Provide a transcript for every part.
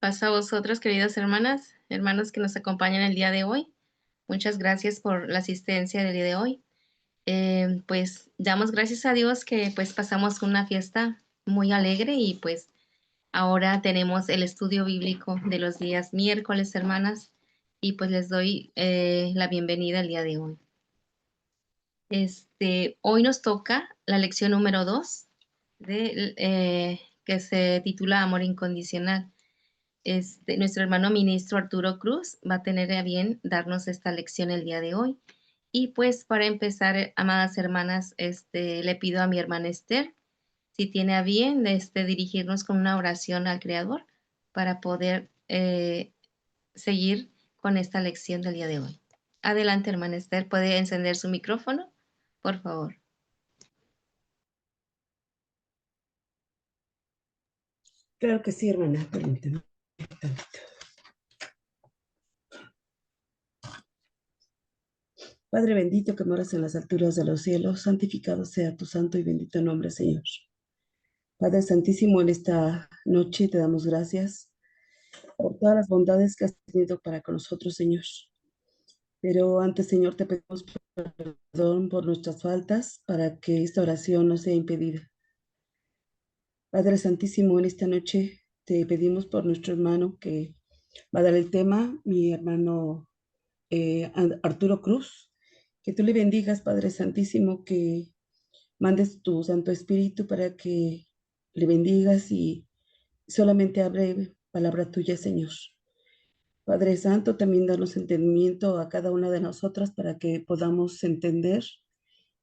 Paz a vosotros, queridas hermanas, hermanos que nos acompañan el día de hoy. Muchas gracias por la asistencia del día de hoy. Pues damos gracias a Dios que pues pasamos una fiesta muy alegre y pues ahora tenemos el estudio bíblico de los días miércoles, hermanas, y pues les doy la bienvenida el día de hoy. Hoy nos toca la lección número 2 que se titula Amor Incondicional. Nuestro hermano ministro Arturo Cruz va a tener a bien darnos esta lección el día de hoy. Y pues para empezar, amadas hermanas, le pido a mi hermana Esther si tiene a bien dirigirnos con una oración al Creador para poder seguir con esta lección del día de hoy. Adelante, hermana Esther, ¿puede encender su micrófono? Por favor. Claro que sí, hermana. Permíteme. Padre bendito que moras en las alturas de los cielos, santificado sea tu santo y bendito nombre, Señor. Padre Santísimo, en esta noche te damos gracias por todas las bondades que has tenido para con nosotros, Señor. Pero antes, Señor, te pedimos perdón por nuestras faltas para que esta oración no sea impedida. Padre Santísimo, en esta noche te pedimos por nuestro hermano que va a dar el tema, mi hermano Arturo Cruz, que tú le bendigas, Padre Santísimo, que mandes tu Santo Espíritu para que le bendigas y solamente hable palabra tuya, Señor. Padre Santo, también danos entendimiento a cada una de nosotras para que podamos entender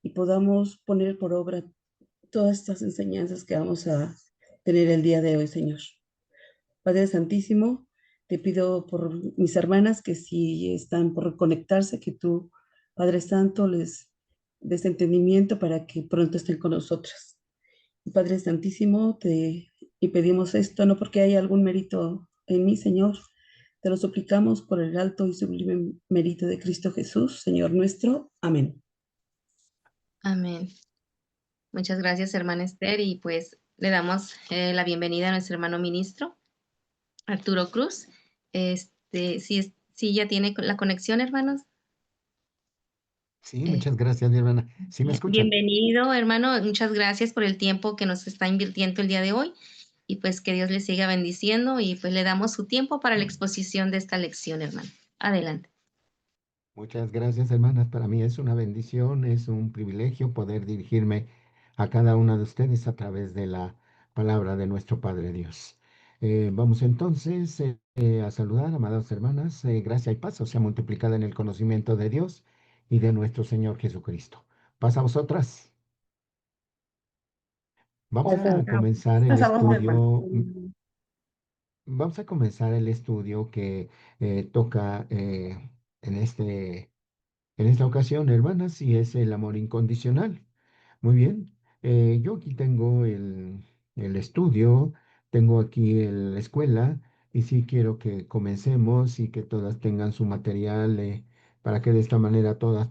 y podamos poner por obra todas estas enseñanzas que vamos a tener el día de hoy, Señor. Padre Santísimo, te pido por mis hermanas que si están por conectarse, que tú, Padre Santo, les des entendimiento para que pronto estén con nosotras. Y Padre Santísimo, y pedimos esto no porque haya algún mérito en mí, Señor, te lo suplicamos por el alto y sublime mérito de Cristo Jesús, Señor nuestro. Amén. Amén. Muchas gracias, hermana Esther, y pues le damos la bienvenida a nuestro hermano ministro, Arturo Cruz. Sí, ya tiene la conexión, hermanos. Sí, Eh, muchas gracias, mi hermana. ¿Sí me escuchan? Bienvenido, hermano. Muchas gracias por el tiempo que nos está invirtiendo el día de hoy. Y pues que Dios le siga bendiciendo y pues le damos su tiempo para la exposición de esta lección, hermano. Adelante. Muchas gracias, hermanas. Para mí es una bendición, es un privilegio poder dirigirme a cada una de ustedes a través de la palabra de nuestro Padre Dios. Vamos entonces a saludar, amadas hermanas. Gracia y paz sea multiplicada en el conocimiento de Dios y de nuestro Señor Jesucristo. Paz a vosotras. Vamos a comenzar el Pasamos, hermano. estudio. Vamos a comenzar el estudio que toca en en esta ocasión, hermanas, y es el amor incondicional. Muy bien, yo aquí tengo el estudio, tengo aquí la escuela, y sí quiero que comencemos y que todas tengan su material para que de esta manera todos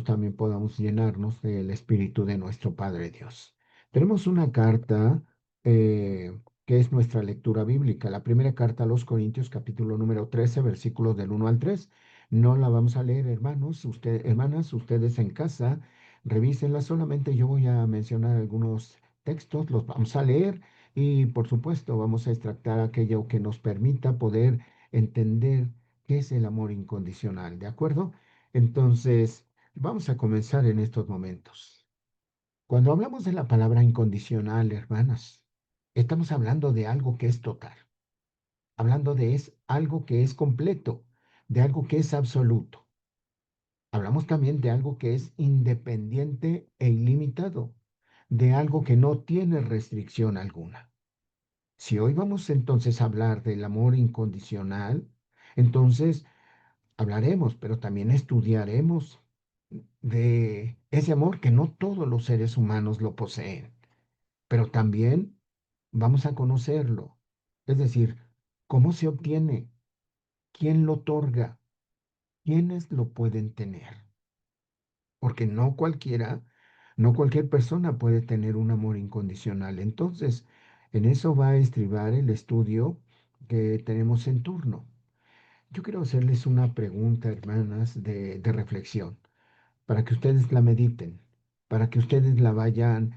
también podamos llenarnos del Espíritu de nuestro Padre Dios. Tenemos una carta que es nuestra lectura bíblica, la primera carta a los Corintios, capítulo número 13, versículos del 1 al 3. No la vamos a leer, hermanos, hermanas, ustedes en casa, revísenla. Solamente yo voy a mencionar algunos textos, los vamos a leer y por supuesto vamos a extractar aquello que nos permita poder entender qué es el amor incondicional, ¿de acuerdo? Entonces, vamos a comenzar en estos momentos. Cuando hablamos de la palabra incondicional, hermanas, estamos hablando de algo que es total, hablando de algo que es completo, de algo que es absoluto. Hablamos también de algo que es independiente e ilimitado, de algo que no tiene restricción alguna. Si hoy vamos entonces a hablar del amor incondicional, entonces hablaremos, pero también estudiaremos de ese amor que no todos los seres humanos lo poseen, pero también vamos a conocerlo. Es decir, cómo se obtiene, quién lo otorga, quiénes lo pueden tener. Porque no cualquier persona puede tener un amor incondicional. Entonces, En eso va a estribar el estudio que tenemos en turno. Yo quiero hacerles una pregunta, hermanas, de reflexión, para que ustedes la mediten, para que ustedes la vayan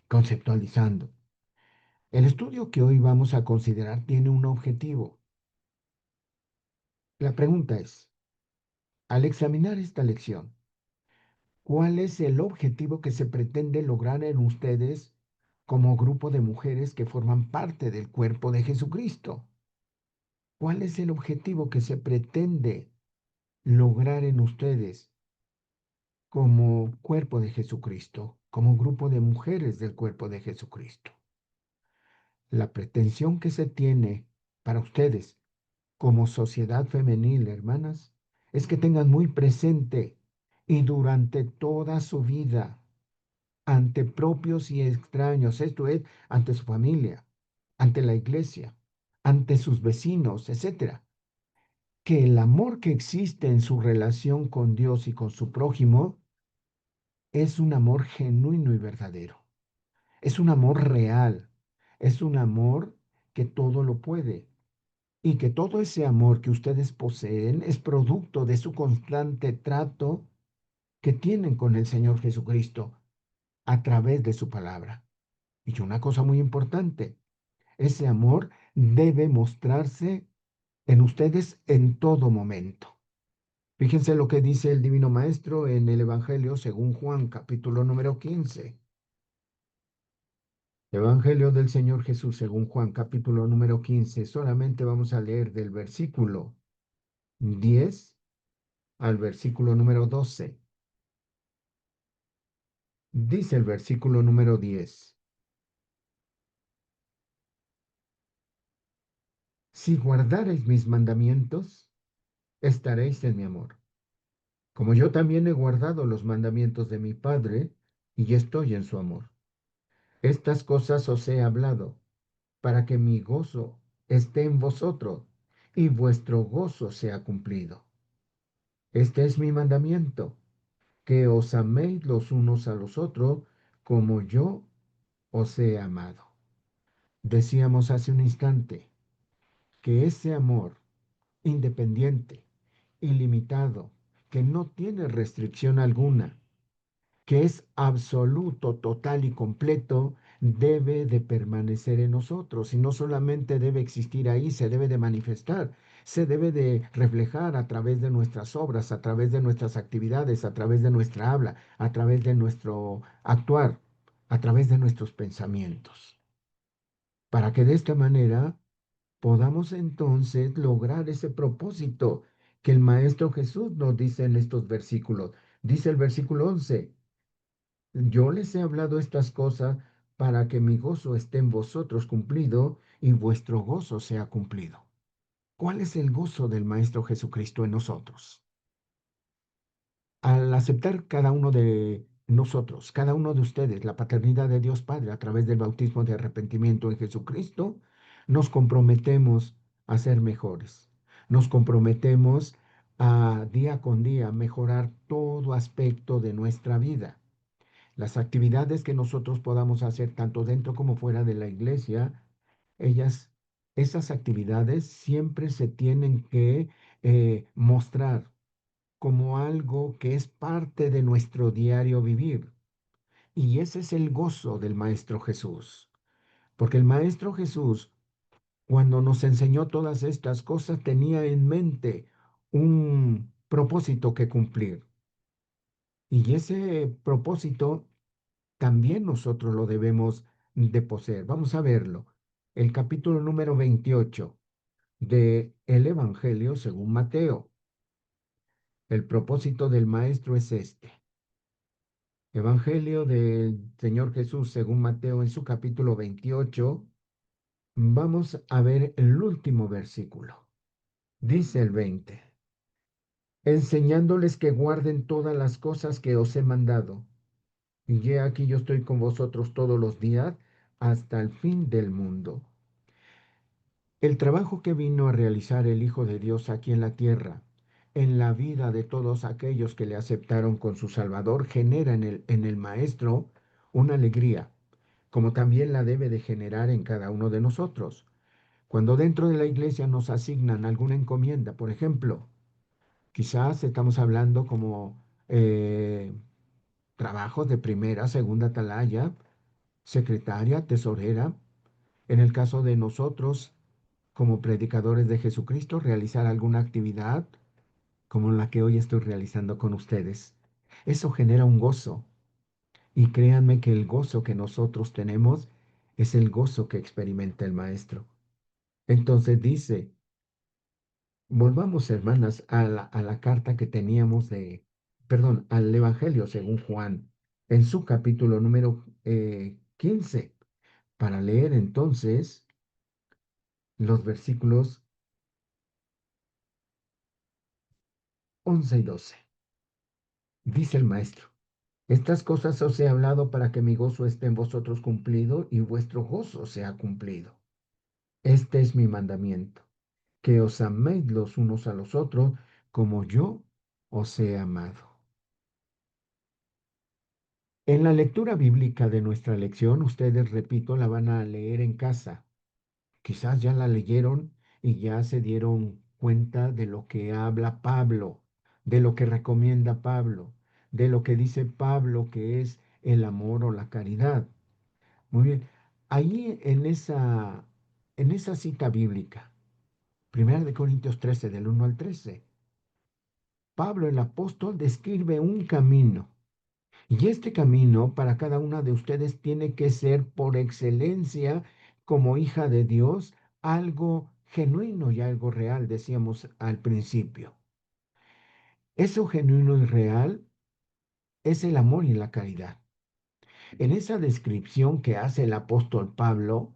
conceptualizando. El estudio que hoy vamos a considerar tiene un objetivo. La pregunta es, al examinar esta lección, ¿cuál es el objetivo que se pretende lograr en ustedes como grupo de mujeres que forman parte del cuerpo de Jesucristo? ¿Cuál es el objetivo que se pretende lograr en ustedes como cuerpo de Jesucristo, como grupo de mujeres del cuerpo de Jesucristo? La pretensión que se tiene para ustedes como sociedad femenil, hermanas, es que tengan muy presente y durante toda su vida, ante propios y extraños, esto es, ante su familia, ante la iglesia, ante sus vecinos, etcétera, que el amor que existe en su relación con Dios y con su prójimo es un amor genuino y verdadero. Es un amor real. Es un amor que todo lo puede. Y que todo ese amor que ustedes poseen es producto de su constante trato que tienen con el Señor Jesucristo a través de su palabra. Y una cosa muy importante, ese amor debe mostrarse en ustedes en todo momento. Fíjense lo que dice el Divino Maestro en el Evangelio según Juan, capítulo número 15. Evangelio del Señor Jesús según Juan, capítulo número 15. Solamente vamos a leer del versículo 10 al versículo número 12. Dice el versículo número 10: Si guardareis mis mandamientos, estaréis en mi amor, como yo también he guardado los mandamientos de mi Padre, y estoy en su amor. Estas cosas os he hablado, para que mi gozo esté en vosotros, y vuestro gozo sea cumplido. Este es mi mandamiento, que os améis los unos a los otros, como yo os he amado. Decíamos hace un instante que ese amor independiente, ilimitado, que no tiene restricción alguna, que es absoluto, total y completo, debe de permanecer en nosotros y no solamente debe existir ahí, se debe de manifestar, se debe de reflejar a través de nuestras obras, a través de nuestras actividades, a través de nuestra habla, a través de nuestro actuar, a través de nuestros pensamientos, para que de esta manera podamos entonces lograr ese propósito que el Maestro Jesús nos dice en estos versículos. Dice el versículo 11: yo les he hablado estas cosas para que mi gozo esté en vosotros cumplido y vuestro gozo sea cumplido. ¿Cuál es el gozo del Maestro Jesucristo en nosotros? Al aceptar cada uno de nosotros, cada uno de ustedes, la paternidad de Dios Padre a través del bautismo de arrepentimiento en Jesucristo, nos comprometemos a ser mejores. Nos comprometemos a día con día mejorar todo aspecto de nuestra vida. Las actividades que nosotros podamos hacer tanto dentro como fuera de la iglesia, ellas, esas actividades siempre se tienen que mostrar como algo que es parte de nuestro diario vivir. Y ese es el gozo del Maestro Jesús. Porque el Maestro Jesús, cuando nos enseñó todas estas cosas, tenía en mente un propósito que cumplir. Y ese propósito también nosotros lo debemos de poseer. Vamos a verlo. El capítulo número 28 de el Evangelio según Mateo. El propósito del Maestro es este. Evangelio del Señor Jesús según Mateo en su capítulo 28. Vamos a ver el último versículo. Dice el 20: enseñándoles que guarden todas las cosas que os he mandado. Y he aquí yo estoy con vosotros todos los días hasta el fin del mundo. El trabajo que vino a realizar el Hijo de Dios aquí en la tierra, en la vida de todos aquellos que le aceptaron con su Salvador, genera en el Maestro una alegría, como también la debe de generar en cada uno de nosotros. Cuando dentro de la iglesia nos asignan alguna encomienda, por ejemplo, quizás estamos hablando como trabajos de primera, segunda atalaya, secretaria, tesorera. En el caso de nosotros, como predicadores de Jesucristo, realizar alguna actividad como la que hoy estoy realizando con ustedes. Eso genera un gozo. Y créanme que el gozo que nosotros tenemos es el gozo que experimenta el Maestro. Entonces dice, volvamos, hermanas, a la carta que teníamos perdón, al Evangelio según Juan, en su capítulo número 15, para leer entonces los versículos 11 y 12. Dice el Maestro, estas cosas os he hablado para que mi gozo esté en vosotros cumplido y vuestro gozo sea cumplido. Este es mi mandamiento, que os améis los unos a los otros como yo os he amado. En la lectura bíblica de nuestra lección, ustedes, repito, la van a leer en casa. Quizás ya la leyeron y ya se dieron cuenta de lo que habla Pablo, de lo que recomienda Pablo, de lo que dice Pablo que es el amor o la caridad. Muy bien, ahí en esa cita bíblica, 1 Corintios 13, del 1 al 13, Pablo el apóstol describe un camino. Y este camino para cada una de ustedes tiene que ser por excelencia, como hija de Dios, algo genuino y algo real, decíamos al principio. Eso genuino y real es el amor y la caridad. En esa descripción que hace el apóstol Pablo,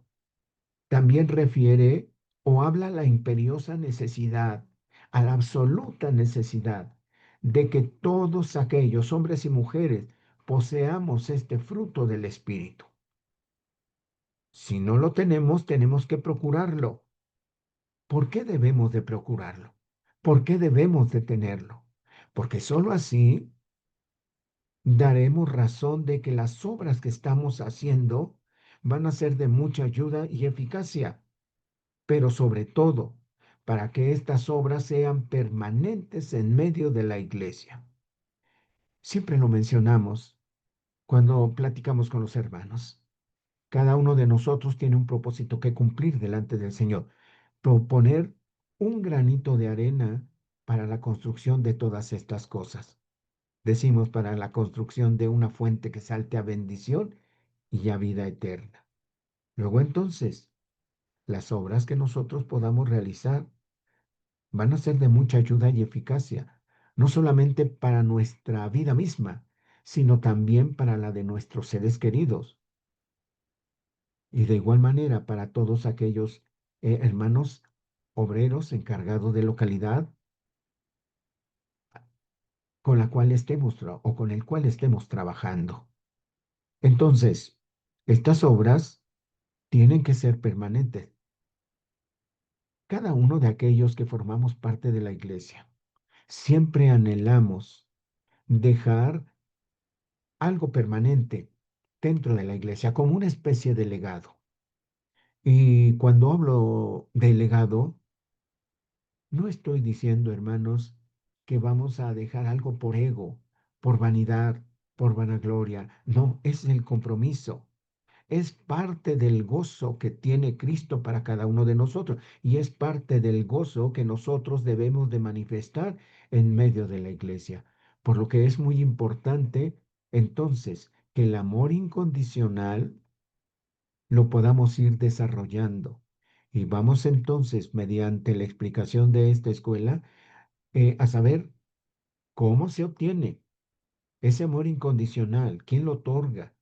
también refiere o habla la imperiosa necesidad, a la absoluta necesidad de que todos aquellos hombres y mujeres poseamos este fruto del Espíritu. Si no lo tenemos, tenemos que procurarlo. ¿Por qué debemos de procurarlo? ¿Por qué debemos de tenerlo? Porque sólo así daremos razón de que las obras que estamos haciendo van a ser de mucha ayuda y eficacia, pero sobre todo para que estas obras sean permanentes en medio de la iglesia. Siempre lo mencionamos cuando platicamos con los hermanos. Cada uno de nosotros tiene un propósito que cumplir delante del Señor. Proponer un granito de arena para la construcción de todas estas cosas. Decimos para la construcción de una fuente que salte a bendición y a vida eterna. Luego entonces, las obras que nosotros podamos realizar van a ser de mucha ayuda y eficacia, no solamente para nuestra vida misma, sino también para la de nuestros seres queridos. Y de igual manera para todos aquellos hermanos obreros encargados de localidad con la cual estemos o con el cual estemos trabajando. Entonces, estas obras tienen que ser permanentes. Cada uno de aquellos que formamos parte de la iglesia, siempre anhelamos dejar algo permanente dentro de la iglesia, como una especie de legado. Y cuando hablo de legado, no estoy diciendo, hermanos, que vamos a dejar algo por ego, por vanidad, por vanagloria. No, es el compromiso. Es parte del gozo que tiene Cristo para cada uno de nosotros y es parte del gozo que nosotros debemos de manifestar en medio de la iglesia. Por lo que es muy importante entonces que el amor incondicional lo podamos ir desarrollando. Y vamos entonces, mediante la explicación de esta escuela, a saber cómo se obtiene ese amor incondicional, quién lo otorga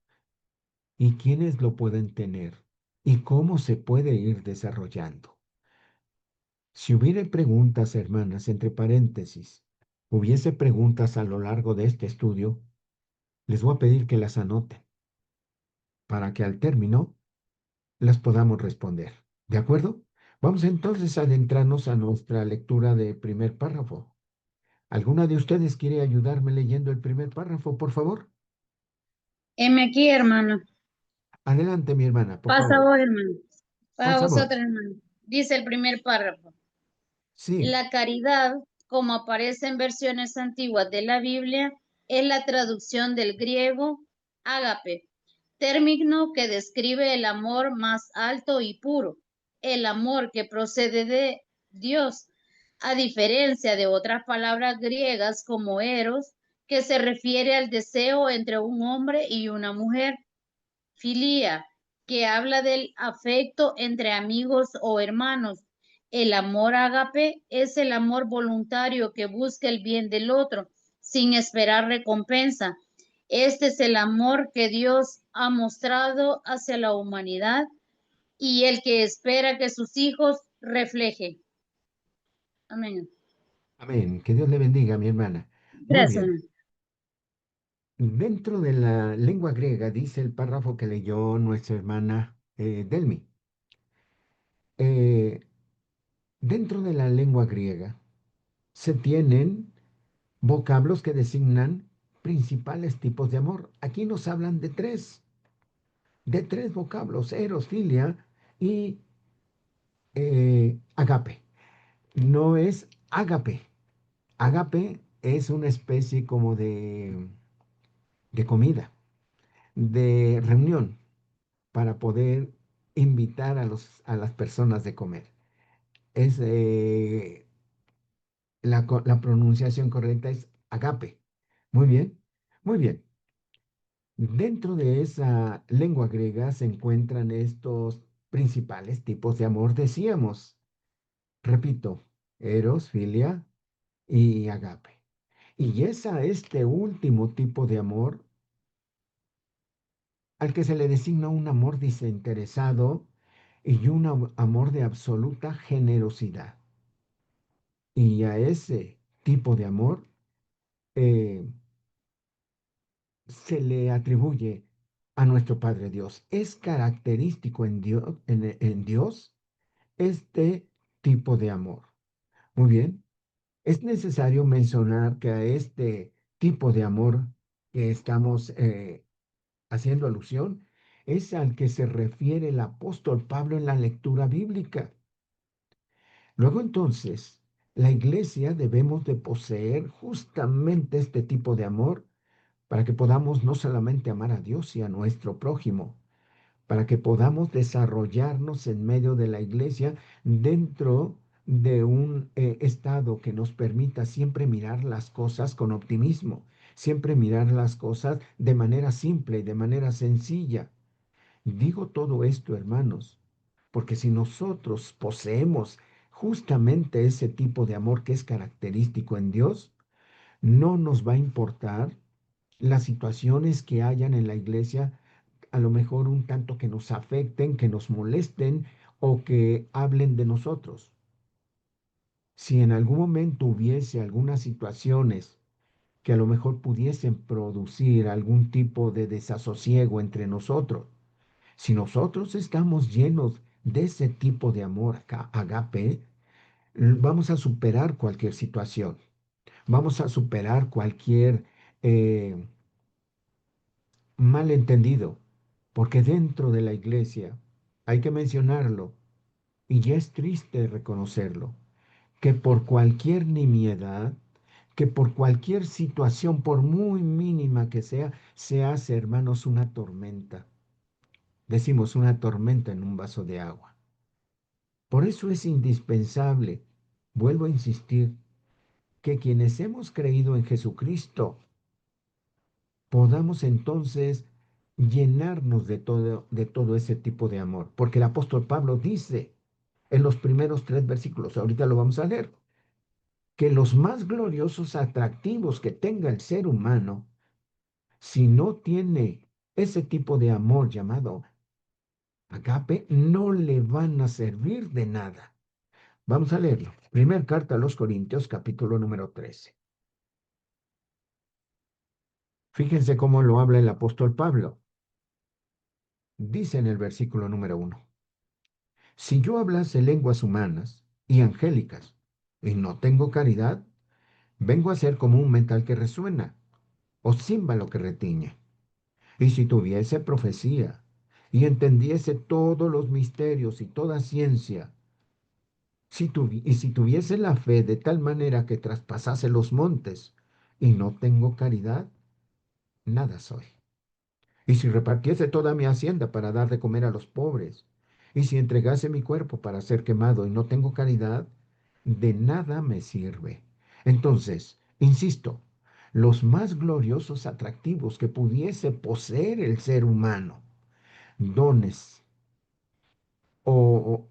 y quiénes lo pueden tener y cómo se puede ir desarrollando. Si hubiera preguntas, hermanas, entre paréntesis, hubiese preguntas a lo largo de este estudio, les voy a pedir que las anoten para que al término las podamos responder. ¿De acuerdo? Vamos entonces a adentrarnos a nuestra lectura de primer párrafo. ¿Alguna de ustedes quiere ayudarme leyendo el primer párrafo, por favor? Heme aquí, hermano. Adelante, mi hermana, por Pasa favor. vos, hermano. Por Para favor. vosotros, hermano. Dice el primer párrafo. Sí. La caridad, como aparece en versiones antiguas de la Biblia, es la traducción del griego ágape, término que describe el amor más alto y puro, el amor que procede de Dios, a diferencia de otras palabras griegas como eros, que se refiere al deseo entre un hombre y una mujer. Filia, que habla del afecto entre amigos o hermanos. El amor ágape es el amor voluntario que busca el bien del otro sin esperar recompensa. Este es el amor que Dios ha mostrado hacia la humanidad y el que espera que sus hijos reflejen. Amén. Amén. Que Dios le bendiga, mi hermana. Muy Gracias. bien. Dentro de la lengua griega, dice el párrafo que leyó nuestra hermana Delmi. eh, Dentro de la lengua griega se tienen vocablos que designan principales tipos de amor. Aquí nos hablan de tres vocablos: eros, filia y agape. No es agape. Agape es una especie como de comida, de reunión, para poder invitar a las personas de comer. Es, la pronunciación correcta es agape. Muy bien, muy bien. Dentro de esa lengua griega se encuentran estos principales tipos de amor, decíamos. Repito, eros, filia y agape. Y es a este último tipo de amor al que se le designa un amor desinteresado y un amor de absoluta generosidad. Y a ese tipo de amor eh, se le atribuye a nuestro Padre Dios. Es característico en Dios este tipo de amor. Muy bien, es necesario mencionar que a este tipo de amor que estamos haciendo alusión es al que se refiere el apóstol Pablo en la lectura bíblica. Luego entonces, la iglesia debemos de poseer justamente este tipo de amor para que podamos no solamente amar a Dios y a nuestro prójimo, para que podamos desarrollarnos en medio de la iglesia dentro de un estado que nos permita siempre mirar las cosas con optimismo, siempre mirar las cosas de manera simple y de manera sencilla. Digo todo esto, hermanos, porque si nosotros poseemos justamente ese tipo de amor que es característico en Dios, no nos va a importar las situaciones que hayan en la iglesia, a lo mejor un tanto que nos afecten, que nos molesten o que hablen de nosotros. Si en algún momento hubiese algunas situaciones que a lo mejor pudiesen producir algún tipo de desasosiego entre nosotros, si nosotros estamos llenos de ese tipo de amor agape, vamos a superar cualquier situación, vamos a superar cualquier eh, malentendido, porque dentro de la iglesia, hay que mencionarlo, y ya es triste reconocerlo, que por cualquier nimiedad, que por cualquier situación, por muy mínima que sea, se hace, hermanos, una tormenta. Decimos una tormenta en un vaso de agua. Por eso es indispensable, vuelvo a insistir, que quienes hemos creído en Jesucristo podamos entonces llenarnos de todo ese tipo de amor. Porque el apóstol Pablo dice en los primeros 3 versículos, ahorita lo vamos a leer, que los más gloriosos atractivos que tenga el ser humano, si no tiene ese tipo de amor llamado agape, no le van a servir de nada. Vamos a leerlo. Primer carta a los Corintios, capítulo número 13. Fíjense cómo lo habla el apóstol Pablo. Dice en el versículo número 1: si yo hablase lenguas humanas y angélicas y no tengo caridad, vengo a ser como un metal que resuena o címbalo que retiñe. Y si tuviese profecía y entendiese todos los misterios y toda ciencia, y si tuviese la fe de tal manera que traspasase los montes, y no tengo caridad, nada soy. Y si repartiese toda mi hacienda para dar de comer a los pobres, y si entregase mi cuerpo para ser quemado y no tengo caridad, de nada me sirve. Entonces, insisto, los más gloriosos atractivos que pudiese poseer el ser humano, dones o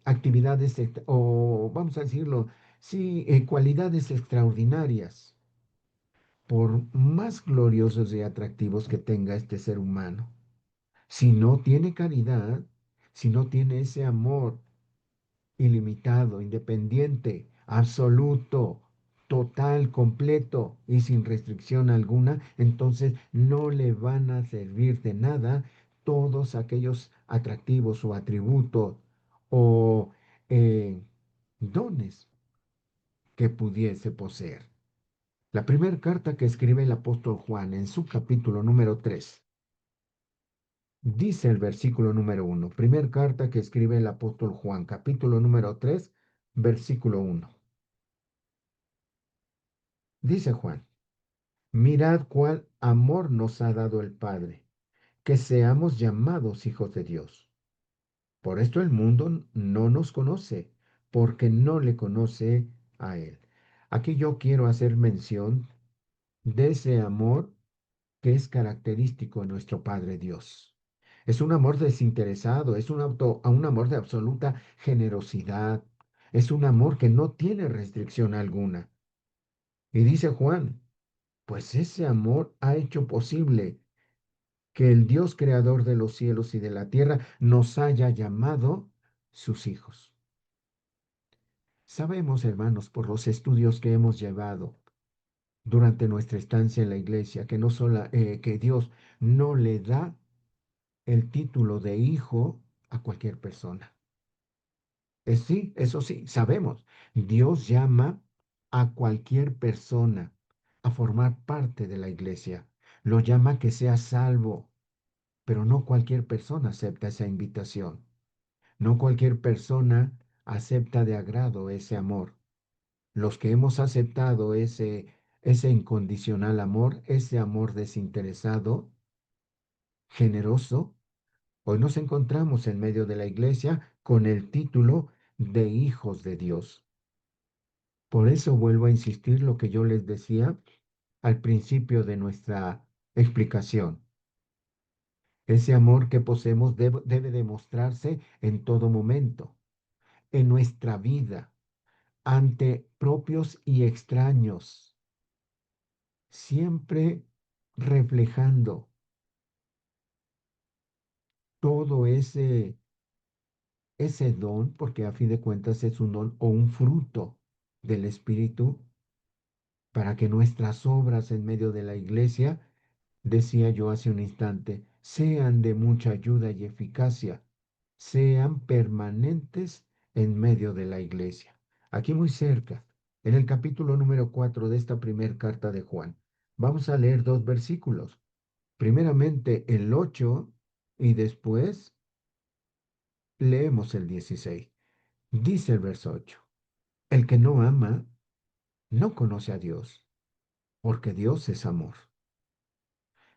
actividades, o vamos a decirlo, sí, cualidades extraordinarias, por más gloriosos y atractivos que tenga este ser humano, si no tiene caridad, si no tiene ese amor ilimitado, independiente, absoluto, total, completo y sin restricción alguna, entonces no le van a servir de nada todos aquellos atractivos o atributos o dones que pudiese poseer. La primera carta que escribe el apóstol Juan en su capítulo número 3 dice el versículo número 1, primer carta que escribe el apóstol Juan, capítulo número 3, versículo 1. Dice Juan, mirad cuál amor nos ha dado el Padre, que seamos llamados hijos de Dios. Por esto el mundo no nos conoce, porque no le conoce a Él. Aquí yo quiero hacer mención de ese amor que es característico de nuestro Padre Dios. Es un amor desinteresado, es un amor de absoluta generosidad, es un amor que no tiene restricción alguna. Y dice Juan, pues ese amor ha hecho posible que el Dios creador de los cielos y de la tierra nos haya llamado sus hijos. Sabemos, hermanos, por los estudios que hemos llevado durante nuestra estancia en la iglesia, que, que Dios no le da el título de hijo a cualquier persona. Sí, eso sí, sabemos. Dios llama a cualquier persona a formar parte de la iglesia. Lo llama que sea salvo, pero no cualquier persona acepta esa invitación. No cualquier persona acepta de agrado ese amor. Los que hemos aceptado ese incondicional amor, ese amor desinteresado, generoso, hoy nos encontramos en medio de la iglesia con el título de hijos de Dios. Por eso vuelvo a insistir lo que yo les decía al principio de nuestra explicación. Ese amor que poseemos debe demostrarse en todo momento, en nuestra vida, ante propios y extraños, siempre reflejando todo ese don, porque a fin de cuentas es un don o un fruto del Espíritu, para que nuestras obras en medio de la iglesia, decía yo hace un instante, sean de mucha ayuda y eficacia, sean permanentes en medio de la iglesia. Aquí muy cerca, en el capítulo número 4 de esta primera carta de Juan, vamos a leer dos versículos. Primeramente el 8 y después leemos el 16. Dice el verso 8, el que no ama no conoce a Dios, porque Dios es amor.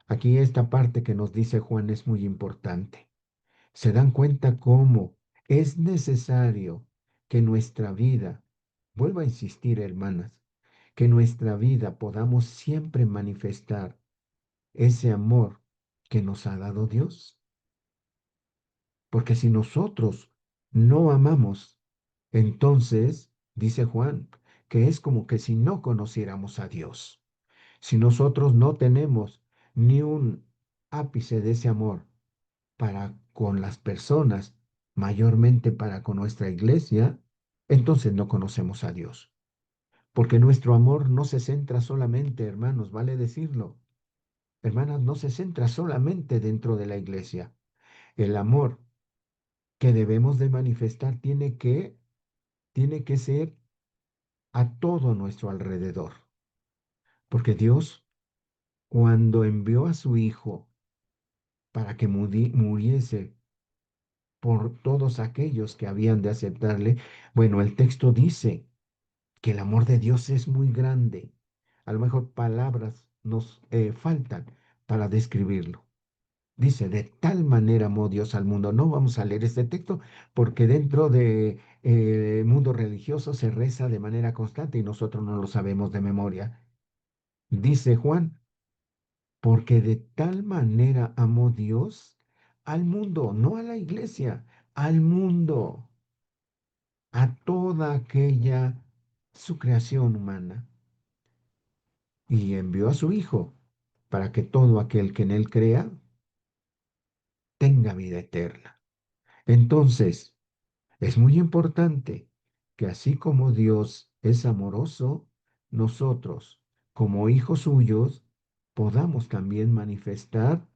Aquí esta parte que nos dice Juan es muy importante. ¿Se dan cuenta cómo es necesario que nuestra vida, vuelvo a insistir, hermanas, que nuestra vida podamos siempre manifestar ese amor que nos ha dado Dios? Porque si nosotros no amamos, entonces, dice Juan, que es como que si no conociéramos a Dios. Si nosotros no tenemos ni un ápice de ese amor para con las personas, mayormente para con nuestra iglesia, entonces no conocemos a Dios. Porque nuestro amor no se centra solamente, hermanos, vale decirlo, hermanas, no se centra solamente dentro de la iglesia. El amor que debemos de manifestar tiene que ser a todo nuestro alrededor. Porque Dios, cuando envió a su Hijo para que muriese por todos aquellos que habían de aceptarle. Bueno, el texto dice que el amor de Dios es muy grande. A lo mejor palabras nos faltan para describirlo. Dice, de tal manera amó Dios al mundo. No vamos a leer este texto porque dentro de mundo religioso se reza de manera constante y nosotros no lo sabemos de memoria. Dice Juan, porque de tal manera amó Dios al mundo, no a la iglesia, al mundo, a toda aquella su creación humana, y envió a su Hijo para que todo aquel que en él crea tenga vida eterna. Entonces, es muy importante que así como Dios es amoroso, nosotros, como hijos suyos, podamos también manifestar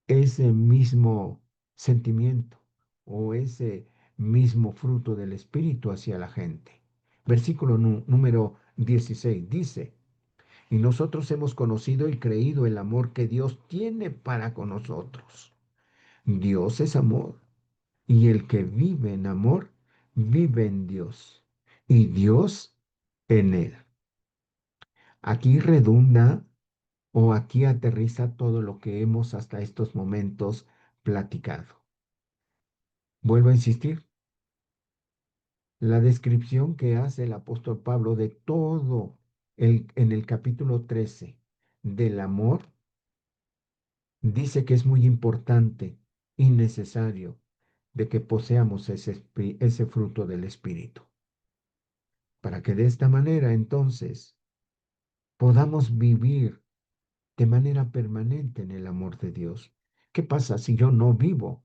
ese mismo sentimiento o ese mismo fruto del Espíritu hacia la gente. Versículo número 16 dice, y nosotros hemos conocido y creído el amor que Dios tiene para con nosotros. Dios es amor, y el que vive en amor, vive en Dios, y Dios en él. Aquí redunda o aquí aterriza todo lo que hemos hasta estos momentos platicado. Vuelvo a insistir, la descripción que hace el apóstol Pablo de todo en el capítulo 13 del amor, dice que es muy importante y necesario de que poseamos ese fruto del Espíritu, para que de esta manera entonces podamos vivir de manera permanente en el amor de Dios. ¿Qué pasa si yo no vivo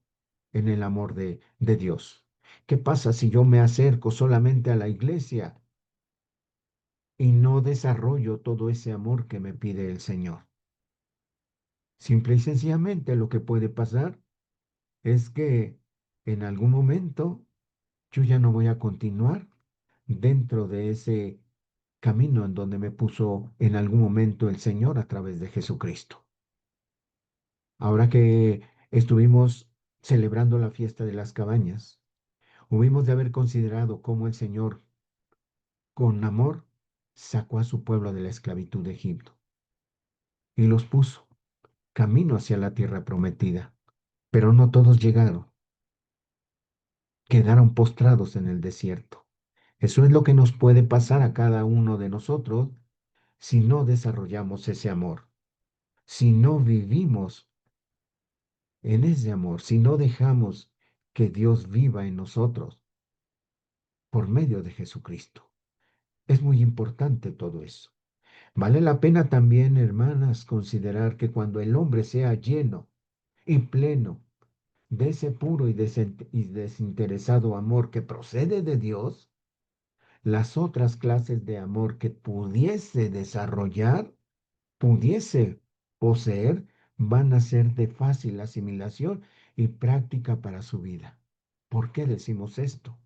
en el amor de Dios? ¿Qué pasa si yo me acerco solamente a la iglesia y no desarrollo todo ese amor que me pide el Señor? Simple y sencillamente lo que puede pasar es que en algún momento yo ya no voy a continuar dentro de ese camino en donde me puso en algún momento el Señor a través de Jesucristo. Ahora que estuvimos celebrando la fiesta de las cabañas, hubimos de haber considerado cómo el Señor, con amor, sacó a su pueblo de la esclavitud de Egipto y los puso camino hacia la tierra prometida. Pero no todos llegaron, quedaron postrados en el desierto. Eso es lo que nos puede pasar a cada uno de nosotros si no desarrollamos ese amor, si no vivimos en ese amor, si no dejamos que Dios viva en nosotros por medio de Jesucristo. Es muy importante todo eso. Vale la pena también, hermanas, considerar que cuando el hombre sea lleno y pleno de ese puro y desinteresado amor que procede de Dios, las otras clases de amor que pudiese desarrollar, pudiese poseer, van a ser de fácil asimilación y práctica para su vida. ¿Por qué decimos esto?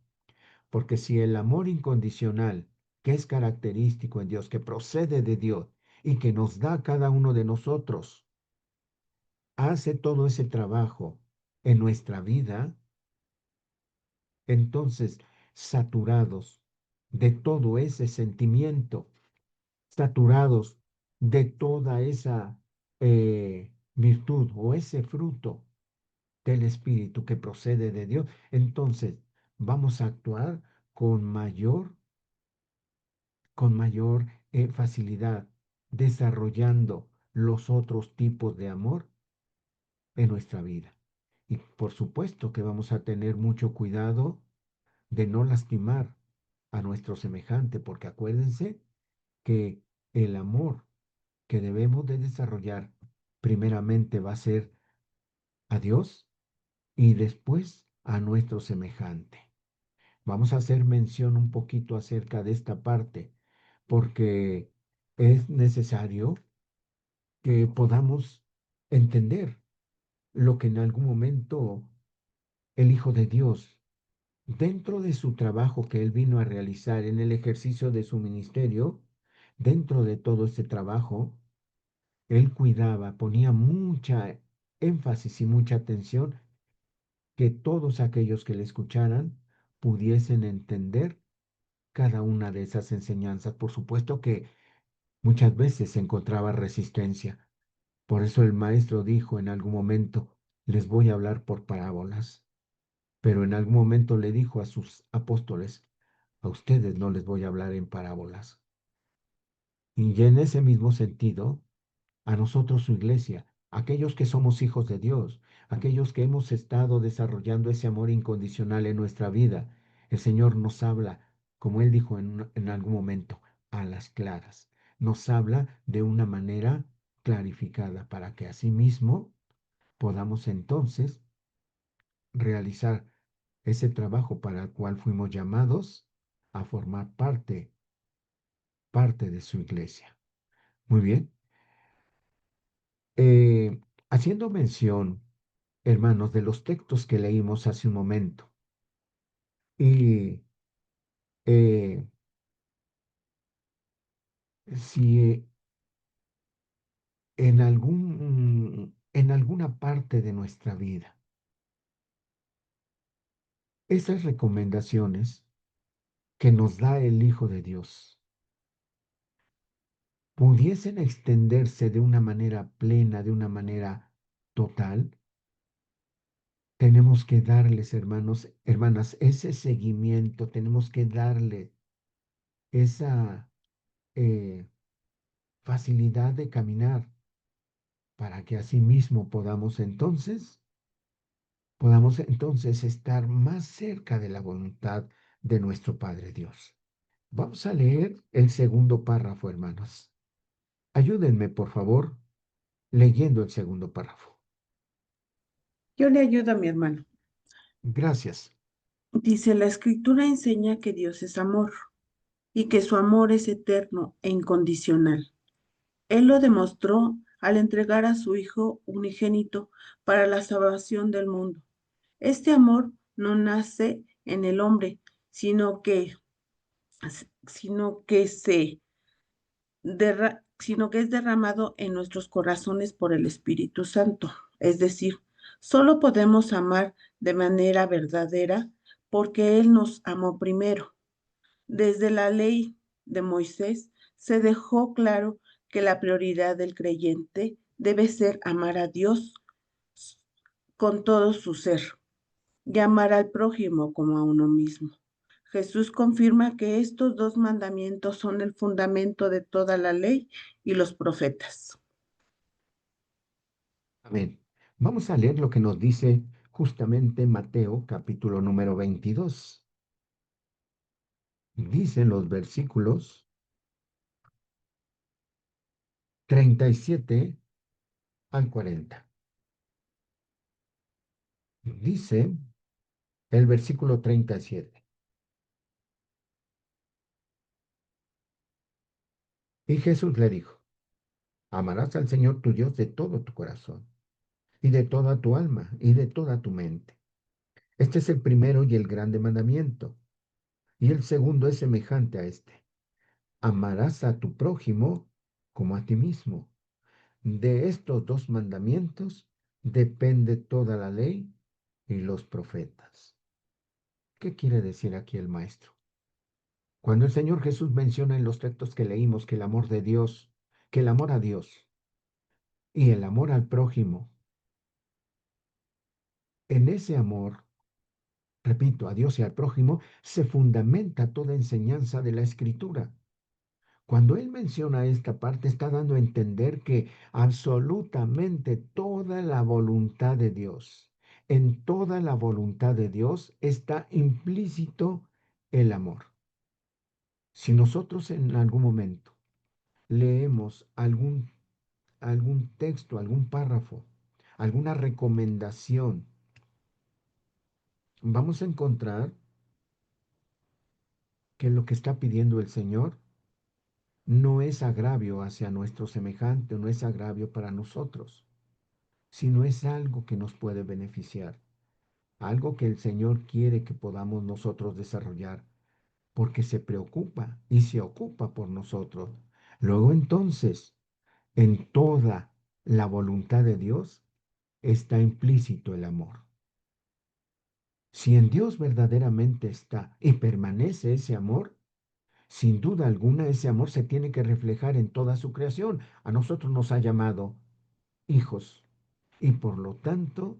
Porque si el amor incondicional, que es característico en Dios, que procede de Dios y que nos da a cada uno de nosotros, hace todo ese trabajo en nuestra vida, entonces, saturados de todo ese sentimiento, saturados de toda esa virtud o ese fruto del Espíritu que procede de Dios, entonces vamos a actuar con mayor facilidad, desarrollando los otros tipos de amor en nuestra vida. Y por supuesto que vamos a tener mucho cuidado de no lastimar a nuestro semejante, porque acuérdense que el amor que debemos de desarrollar primeramente va a ser a Dios y después a nuestro semejante. Vamos a hacer mención un poquito acerca de esta parte, porque es necesario que podamos entender lo que en algún momento el Hijo de Dios, dentro de su trabajo que él vino a realizar en el ejercicio de su ministerio, dentro de todo este trabajo, él cuidaba, ponía mucha énfasis y mucha atención que todos aquellos que le escucharan pudiesen entender cada una de esas enseñanzas. Por supuesto que muchas veces se encontraba resistencia. Por eso el maestro dijo en algún momento, les voy a hablar por parábolas. Pero en algún momento le dijo a sus apóstoles, a ustedes no les voy a hablar en parábolas. Y en ese mismo sentido, a nosotros su iglesia, aquellos que somos hijos de Dios, aquellos que hemos estado desarrollando ese amor incondicional en nuestra vida, el Señor nos habla, como Él dijo en algún momento, a las claras. Nos habla de una manera clarificada para que asimismo podamos entonces realizar ese trabajo para el cual fuimos llamados a formar parte de su iglesia. Muy bien. Eh, Haciendo mención, hermanos, de los textos que leímos hace un momento, y eh, si en alguna parte de nuestra vida, esas recomendaciones que nos da el Hijo de Dios pudiesen extenderse de una manera plena, de una manera total, tenemos que darles, hermanos, hermanas, ese seguimiento, tenemos que darle esa eh, facilidad de caminar para que asimismo podamos entonces estar más cerca de la voluntad de nuestro Padre Dios. Vamos a leer el segundo párrafo, hermanos. Ayúdenme, por favor, leyendo el segundo párrafo. Yo le ayudo a mi hermano. Gracias. Dice, la escritura enseña que Dios es amor y que su amor es eterno e incondicional. Él lo demostró al entregar a su Hijo unigénito para la salvación del mundo. Este amor no nace en el hombre, sino que, sino que se sino que es derramado en nuestros corazones por el Espíritu Santo. Es decir, solo podemos amar de manera verdadera porque Él nos amó primero. Desde la ley de Moisés se dejó claro que la prioridad del creyente debe ser amar a Dios con todo su ser y amar al prójimo como a uno mismo. Jesús confirma que estos dos mandamientos son el fundamento de toda la ley y los profetas. Amén. Vamos a leer lo que nos dice justamente Mateo, capítulo número 22. Dicen los versículos 37 al 40. Dice el versículo 37. Y Jesús le dijo, amarás al Señor tu Dios de todo tu corazón, y de toda tu alma, y de toda tu mente. Este es el primero y el grande mandamiento. Y el segundo es semejante a este. Amarás a tu prójimo como a ti mismo. De estos dos mandamientos depende toda la ley y los profetas. ¿Qué quiere decir aquí el maestro? Cuando el Señor Jesús menciona en los textos que leímos que el amor de Dios, que el amor a Dios y el amor al prójimo, en ese amor, repito, a Dios y al prójimo, se fundamenta toda enseñanza de la Escritura. Cuando él menciona esta parte, está dando a entender que absolutamente toda la voluntad de Dios, en toda la voluntad de Dios está implícito el amor. Si nosotros en algún momento leemos algún texto, algún párrafo, alguna recomendación, vamos a encontrar que lo que está pidiendo el Señor no es agravio hacia nuestro semejante, no es agravio para nosotros, sino es algo que nos puede beneficiar, algo que el Señor quiere que podamos nosotros desarrollar, porque se preocupa y se ocupa por nosotros. Luego entonces, en toda la voluntad de Dios, está implícito el amor. Si en Dios verdaderamente está y permanece ese amor, sin duda alguna ese amor se tiene que reflejar en toda su creación. A nosotros nos ha llamado hijos y por lo tanto,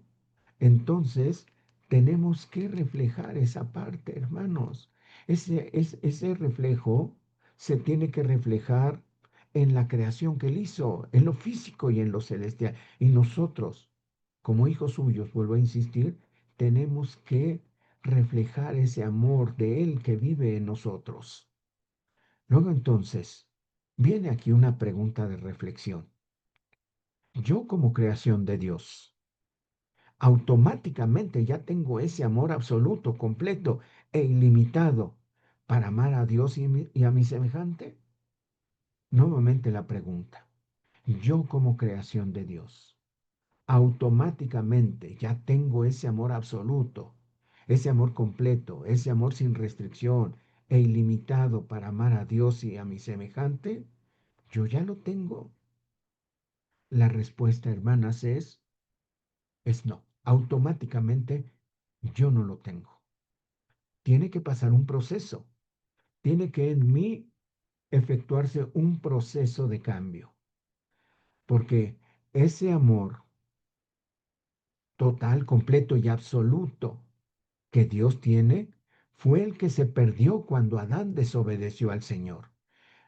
entonces tenemos que reflejar esa parte, hermanos. Ese reflejo se tiene que reflejar en la creación que Él hizo, en lo físico y en lo celestial. Y nosotros, como hijos suyos, vuelvo a insistir, tenemos que reflejar ese amor de Él que vive en nosotros. Luego entonces, viene aquí una pregunta de reflexión. Yo como creación de Dios, automáticamente ya tengo ese amor absoluto, completo e ilimitado para amar a Dios y a mi semejante. Nuevamente la pregunta, yo como creación de Dios, automáticamente ya tengo ese amor absoluto, ese amor completo, ese amor sin restricción e ilimitado para amar a Dios y a mi semejante. Yo ya lo tengo. La respuesta, hermanas, es no. Automáticamente yo no lo tengo. Tiene que pasar un proceso. Tiene que en mí efectuarse un proceso de cambio. Porque ese amor total, completo y absoluto que Dios tiene fue el que se perdió cuando Adán desobedeció al Señor.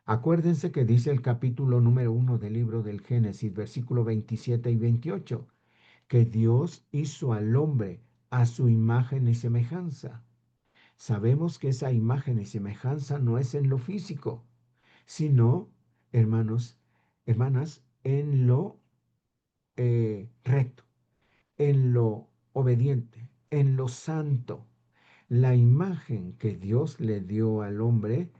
Acuérdense que dice el capítulo número 1 del libro del Génesis, versículo 27 y 28, que Dios hizo al hombre a su imagen y semejanza. Sabemos que esa imagen y semejanza no es en lo físico, sino, hermanos, hermanas, en lo recto, en lo obediente, en lo santo. La imagen que Dios le dio al hombre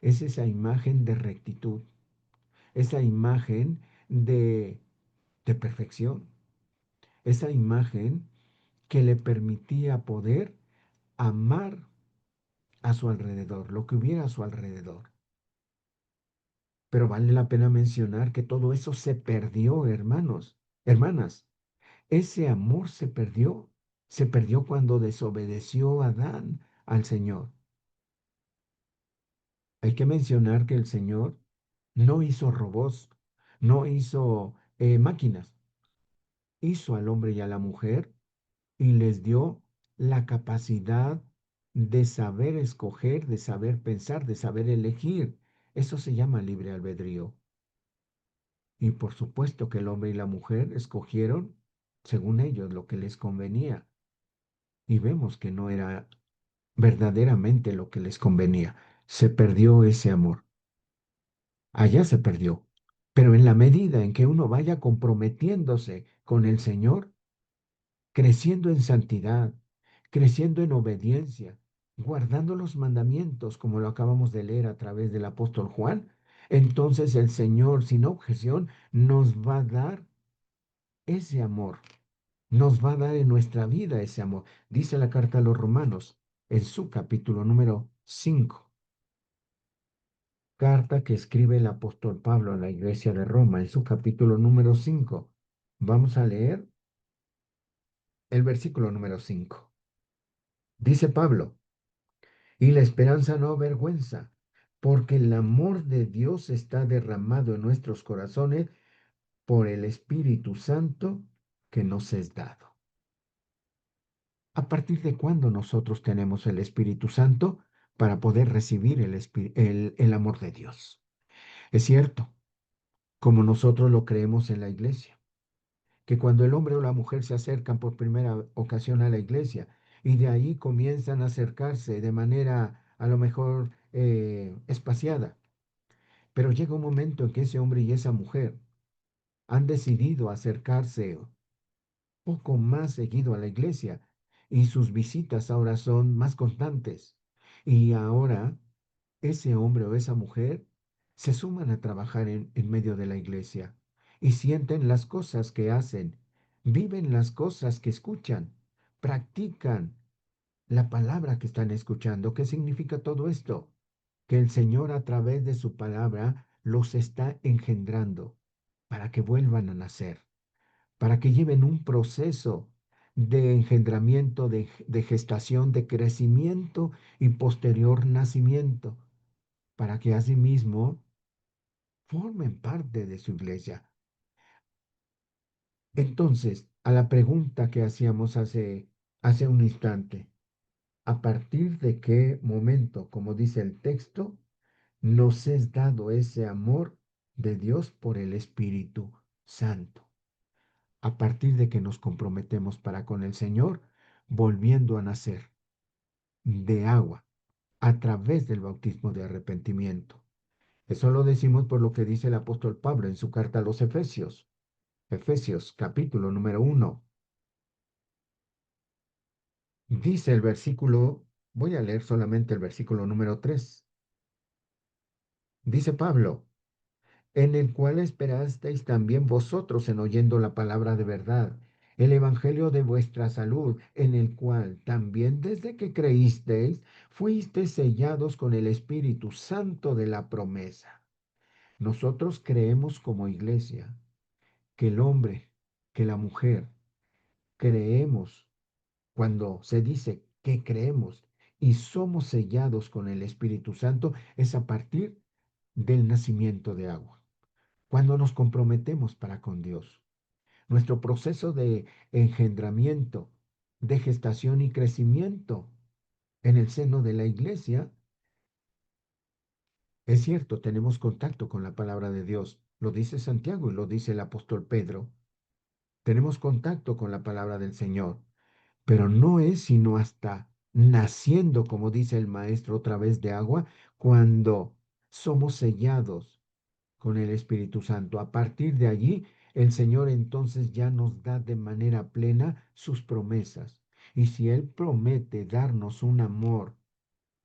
es esa imagen de rectitud, esa imagen de perfección, esa imagen que le permitía poder amar a su alrededor, lo que hubiera a su alrededor. Pero vale la pena mencionar que todo eso se perdió, hermanos, hermanas. Ese amor se perdió cuando desobedeció Adán al Señor. Hay que mencionar que el Señor no hizo robots, no hizo máquinas, hizo al hombre y a la mujer y les dio la capacidad de saber escoger, de saber pensar, de saber elegir. Eso se llama libre albedrío. Y por supuesto que el hombre y la mujer escogieron, según ellos, lo que les convenía. Y vemos que no era verdaderamente lo que les convenía. Se perdió ese amor. Allá se perdió. Pero en la medida en que uno vaya comprometiéndose con el Señor, creciendo en santidad, creciendo en obediencia, guardando los mandamientos, como lo acabamos de leer a través del apóstol Juan, entonces el Señor, sin objeción, nos va a dar ese amor, nos va a dar en nuestra vida ese amor. Dice la carta a los Romanos en su capítulo número 5, carta que escribe el apóstol Pablo a la iglesia de Roma en su capítulo número 5. Vamos a leer el versículo número 5. Dice Pablo, y la esperanza no avergüenza, porque el amor de Dios está derramado en nuestros corazones por el Espíritu Santo que nos es dado. ¿A partir de cuándo nosotros tenemos el Espíritu Santo para poder recibir el amor de Dios? Es cierto, como nosotros lo creemos en la iglesia, que cuando el hombre o la mujer se acercan por primera ocasión a la iglesia y de ahí comienzan a acercarse de manera a lo mejor espaciada, pero llega un momento en que ese hombre y esa mujer han decidido acercarse poco más seguido a la iglesia y sus visitas ahora son más constantes. Y ahora ese hombre o esa mujer se suman a trabajar en medio de la iglesia y sienten las cosas que hacen, viven las cosas que escuchan, practican la palabra que están escuchando. ¿Qué significa todo esto? Que el Señor a través de su palabra los está engendrando para que vuelvan a nacer, para que lleven un proceso de engendramiento, de gestación, de crecimiento y posterior nacimiento, para que asimismo formen parte de su iglesia. Entonces, a la pregunta que hacíamos hace un instante, ¿a partir de qué momento, como dice el texto, nos es dado ese amor de Dios por el Espíritu Santo? A partir de que nos comprometemos para con el Señor, volviendo a nacer de agua a través del bautismo de arrepentimiento. Eso lo decimos por lo que dice el apóstol Pablo en su carta a los Efesios. Efesios capítulo número 1. Dice el versículo, voy a leer solamente el versículo número 3. Dice Pablo, en el cual esperasteis también vosotros en oyendo la palabra de verdad, el evangelio de vuestra salud, en el cual también desde que creísteis, fuisteis sellados con el Espíritu Santo de la promesa. Nosotros creemos como iglesia que el hombre, que la mujer, creemos cuando se dice que creemos y somos sellados con el Espíritu Santo, es a partir del nacimiento de agua. Cuando nos comprometemos para con Dios, nuestro proceso de engendramiento, de gestación y crecimiento en el seno de la iglesia, es cierto, tenemos contacto con la palabra de Dios. Lo dice Santiago y lo dice el apóstol Pedro. Tenemos contacto con la palabra del Señor, pero no es sino hasta naciendo, como dice el maestro otra vez de agua, cuando somos sellados con el Espíritu Santo. A partir de allí, el Señor entonces ya nos da de manera plena sus promesas. Y si Él promete darnos un amor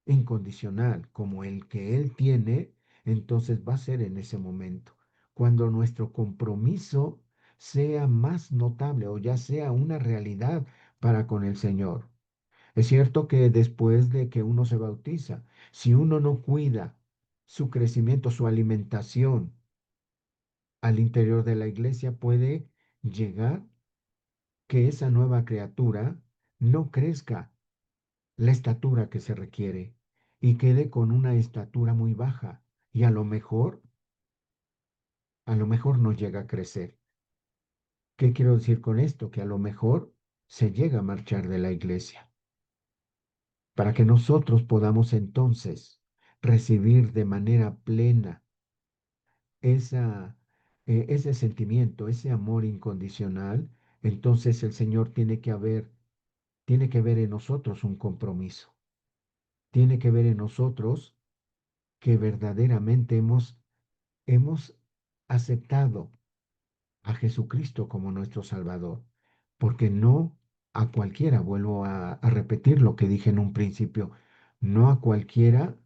incondicional como el que Él tiene, entonces va a ser en ese momento, cuando nuestro compromiso sea más notable o ya sea una realidad para con el Señor. Es cierto que después de que uno se bautiza, si uno no cuida su crecimiento, su alimentación al interior de la iglesia, puede llegar que esa nueva criatura no crezca la estatura que se requiere y quede con una estatura muy baja y a lo mejor no llega a crecer. ¿Qué quiero decir con esto? Que a lo mejor se llega a marchar de la iglesia para que nosotros podamos entonces recibir de manera plena esa, ese sentimiento, ese amor incondicional. Entonces el Señor tiene que ver en nosotros un compromiso, tiene que ver en nosotros que verdaderamente hemos aceptado a Jesucristo como nuestro Salvador, porque no a cualquiera, vuelvo a repetir lo que dije en un principio, no a cualquiera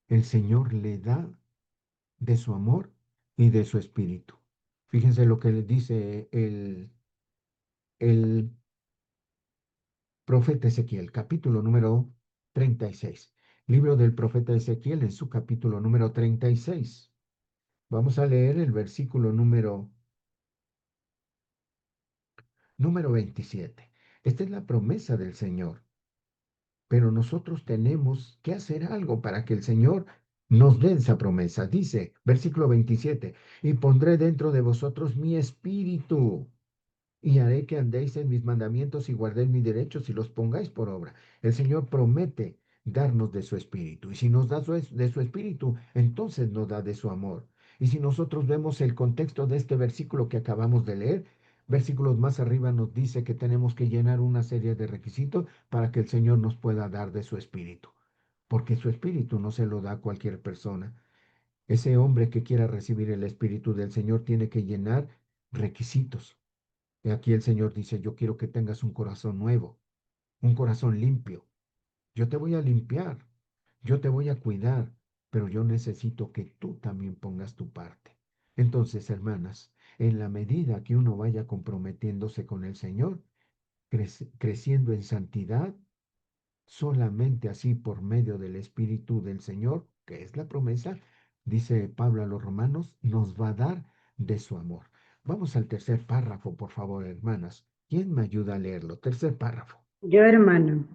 el Señor le da de su amor y de su espíritu. Fíjense lo que le dice el profeta Ezequiel, capítulo número 36. Libro del profeta Ezequiel en su capítulo número 36. Vamos a leer el versículo número 27. Esta es la promesa del Señor, pero nosotros tenemos que hacer algo para que el Señor nos dé esa promesa. Dice, versículo 27, y pondré dentro de vosotros mi espíritu y haré que andéis en mis mandamientos y guardéis mis derechos y los pongáis por obra. El Señor promete darnos de su espíritu. Y si nos da de su espíritu, entonces nos da de su amor. Y si nosotros vemos el contexto de este versículo que acabamos de leer, versículos más arriba nos dice que tenemos que llenar una serie de requisitos para que el Señor nos pueda dar de su espíritu. Porque su espíritu no se lo da a cualquier persona. Ese hombre que quiera recibir el espíritu del Señor tiene que llenar requisitos. Y aquí el Señor dice, yo quiero que tengas un corazón nuevo, un corazón limpio. Yo te voy a limpiar, yo te voy a cuidar, pero yo necesito que tú también pongas tu parte. Entonces, hermanas, en la medida que uno vaya comprometiéndose con el Señor, creciendo en santidad, solamente así por medio del Espíritu del Señor, que es la promesa, dice Pablo a los romanos, nos va a dar de su amor. Vamos al tercer párrafo, por favor, hermanas. ¿Quién me ayuda a leerlo? Tercer párrafo. Yo, hermano,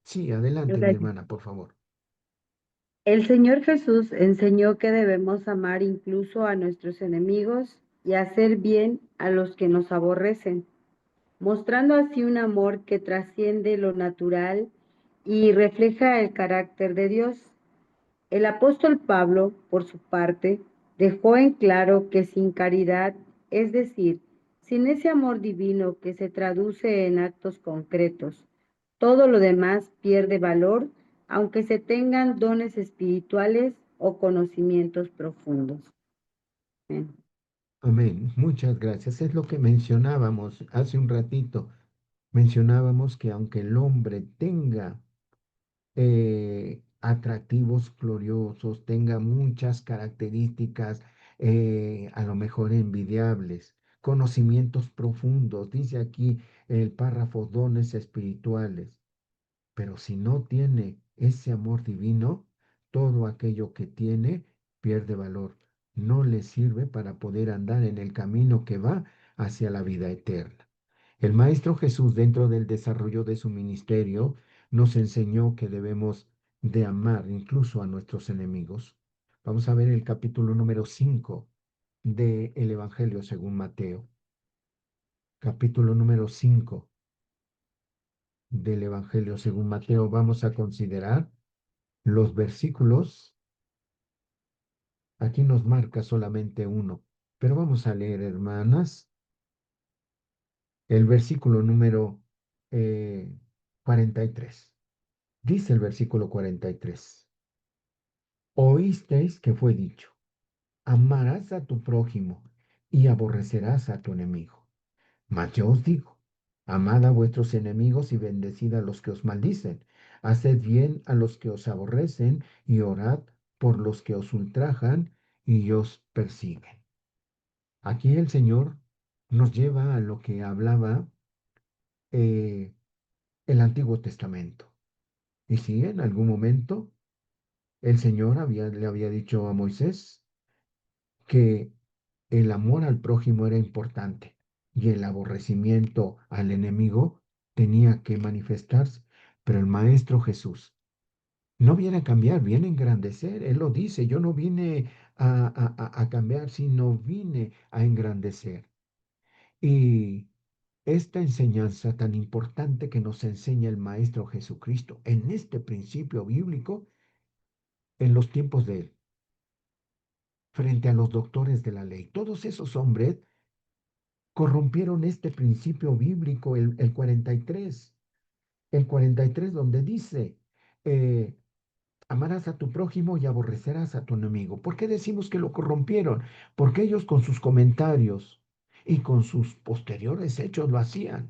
Sí, yo adelante, le mi ayudo. hermana, por favor. El Señor Jesús enseñó que debemos amar incluso a nuestros enemigos y hacer bien a los que nos aborrecen, mostrando así un amor que trasciende lo natural y refleja el carácter de Dios. El apóstol Pablo, por su parte, dejó en claro que sin caridad, es decir, sin ese amor divino que se traduce en actos concretos, todo lo demás pierde valor, aunque se tengan dones espirituales o conocimientos profundos. Amén. Amén. Muchas gracias. Es lo que mencionábamos hace un ratito. Mencionábamos que aunque el hombre tenga atractivos gloriosos, tenga muchas características, a lo mejor envidiables, conocimientos profundos, dice aquí el párrafo, dones espirituales, pero si no tiene ese amor divino, todo aquello que tiene pierde valor, no le sirve para poder andar en el camino que va hacia la vida eterna. El Maestro Jesús, dentro del desarrollo de su ministerio, nos enseñó que debemos de amar incluso a nuestros enemigos. Vamos a ver el capítulo número 5 del Evangelio según Mateo. Capítulo número 5 del Evangelio según Mateo. Vamos a considerar los versículos. Aquí nos marca solamente uno, pero vamos a leer, hermanas, el versículo número 43. Dice el versículo 43. Oísteis que fue dicho, amarás a tu prójimo y aborrecerás a tu enemigo. Mas yo os digo, amad a vuestros enemigos y bendecid a los que os maldicen. Haced bien a los que os aborrecen y orad por los que os ultrajan y os persiguen. Aquí el Señor nos lleva a lo que hablaba eh, el Antiguo Testamento. Y si en algún momento el Señor le había dicho a Moisés que el amor al prójimo era importante y el aborrecimiento al enemigo tenía que manifestarse. Pero el Maestro Jesús no viene a cambiar, viene a engrandecer. Él lo dice, yo no vine a cambiar, sino vine a engrandecer. Y esta enseñanza tan importante que nos enseña el Maestro Jesucristo en este principio bíblico, en los tiempos de él, frente a los doctores de la ley, todos esos hombres corrompieron este principio bíblico, el 43, el 43 donde dice, eh, amarás a tu prójimo y aborrecerás a tu enemigo. ¿Por qué decimos que lo corrompieron? Porque ellos con sus comentarios y con sus posteriores hechos lo hacían.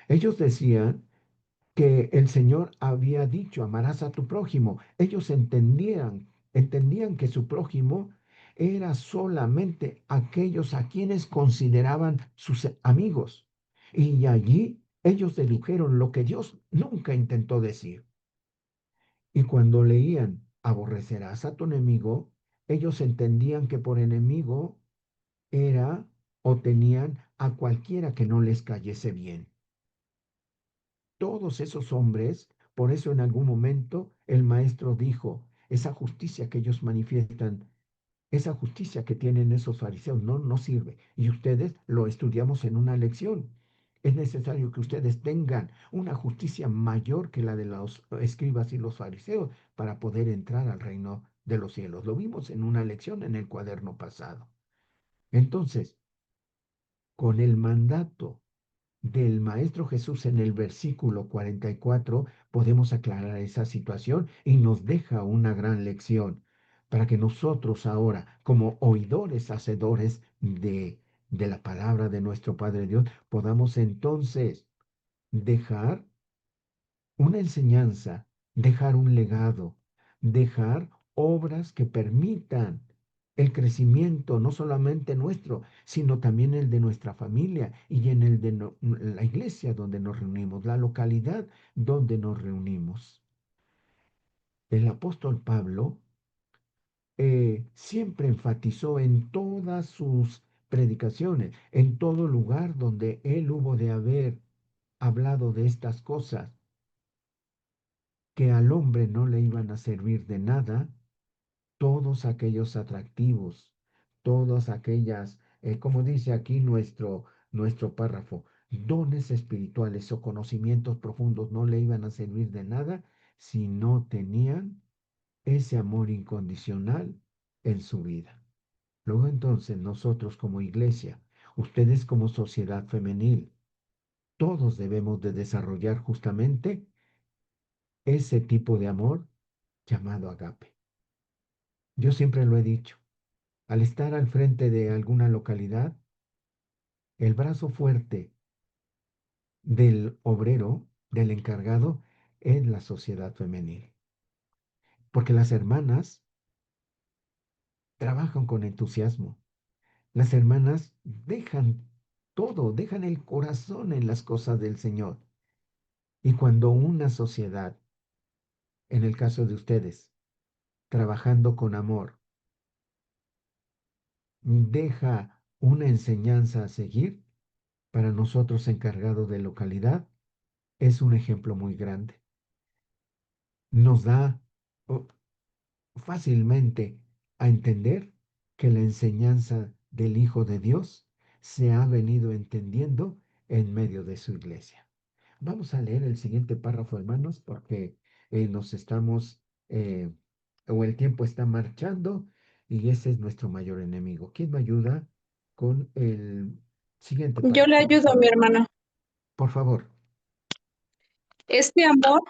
Ellos decían que el Señor había dicho, amarás a tu prójimo. Ellos entendían que su prójimo era solamente aquellos a quienes consideraban sus amigos. Y allí ellos dedujeron lo que Dios nunca intentó decir. Y cuando leían, aborrecerás a tu enemigo, ellos entendían que por enemigo era o tenían a cualquiera que no les cayese bien. Todos esos hombres, por eso en algún momento el maestro dijo, esa justicia que ellos manifiestan, esa justicia que tienen esos fariseos no sirve. Y ustedes lo estudiamos en una lección. Es necesario que ustedes tengan una justicia mayor que la de los escribas y los fariseos para poder entrar al reino de los cielos. Lo vimos en una lección en el cuaderno pasado. Entonces, con el mandato del Maestro Jesús en el versículo 44 podemos aclarar esa situación y nos deja una gran lección para que nosotros ahora, como oidores, hacedores de la palabra de nuestro Padre Dios, podamos entonces dejar una enseñanza, dejar un legado, dejar obras que permitan el crecimiento no solamente nuestro, sino también el de nuestra familia y en el de la iglesia donde nos reunimos, la localidad donde nos reunimos. El apóstol Pablo siempre enfatizó en todas sus predicaciones, en todo lugar donde él hubo de haber hablado de estas cosas, que al hombre no le iban a servir de nada, todos aquellos atractivos, todas aquellas, como dice aquí nuestro párrafo, dones espirituales o conocimientos profundos no le iban a servir de nada si no tenían ese amor incondicional en su vida. Luego entonces nosotros como iglesia, ustedes como sociedad femenil, todos debemos de desarrollar justamente ese tipo de amor llamado agape. Yo siempre lo he dicho, al estar al frente de alguna localidad, el brazo fuerte del obrero, del encargado, es la sociedad femenil. Porque las hermanas trabajan con entusiasmo. Las hermanas dejan todo, dejan el corazón en las cosas del Señor. Y cuando una sociedad, en el caso de ustedes, trabajando con amor, deja una enseñanza a seguir, para nosotros encargados de localidad, es un ejemplo muy grande. Nos da oh, fácilmente a entender que la enseñanza del Hijo de Dios se ha venido entendiendo en medio de su iglesia. Vamos a leer el siguiente párrafo, hermanos, porque nos estamos, o el tiempo está marchando y ese es nuestro mayor enemigo. ¿Quién me ayuda con el siguiente Yo le párrafo? ayudo a mi hermana. Por favor. Este amor,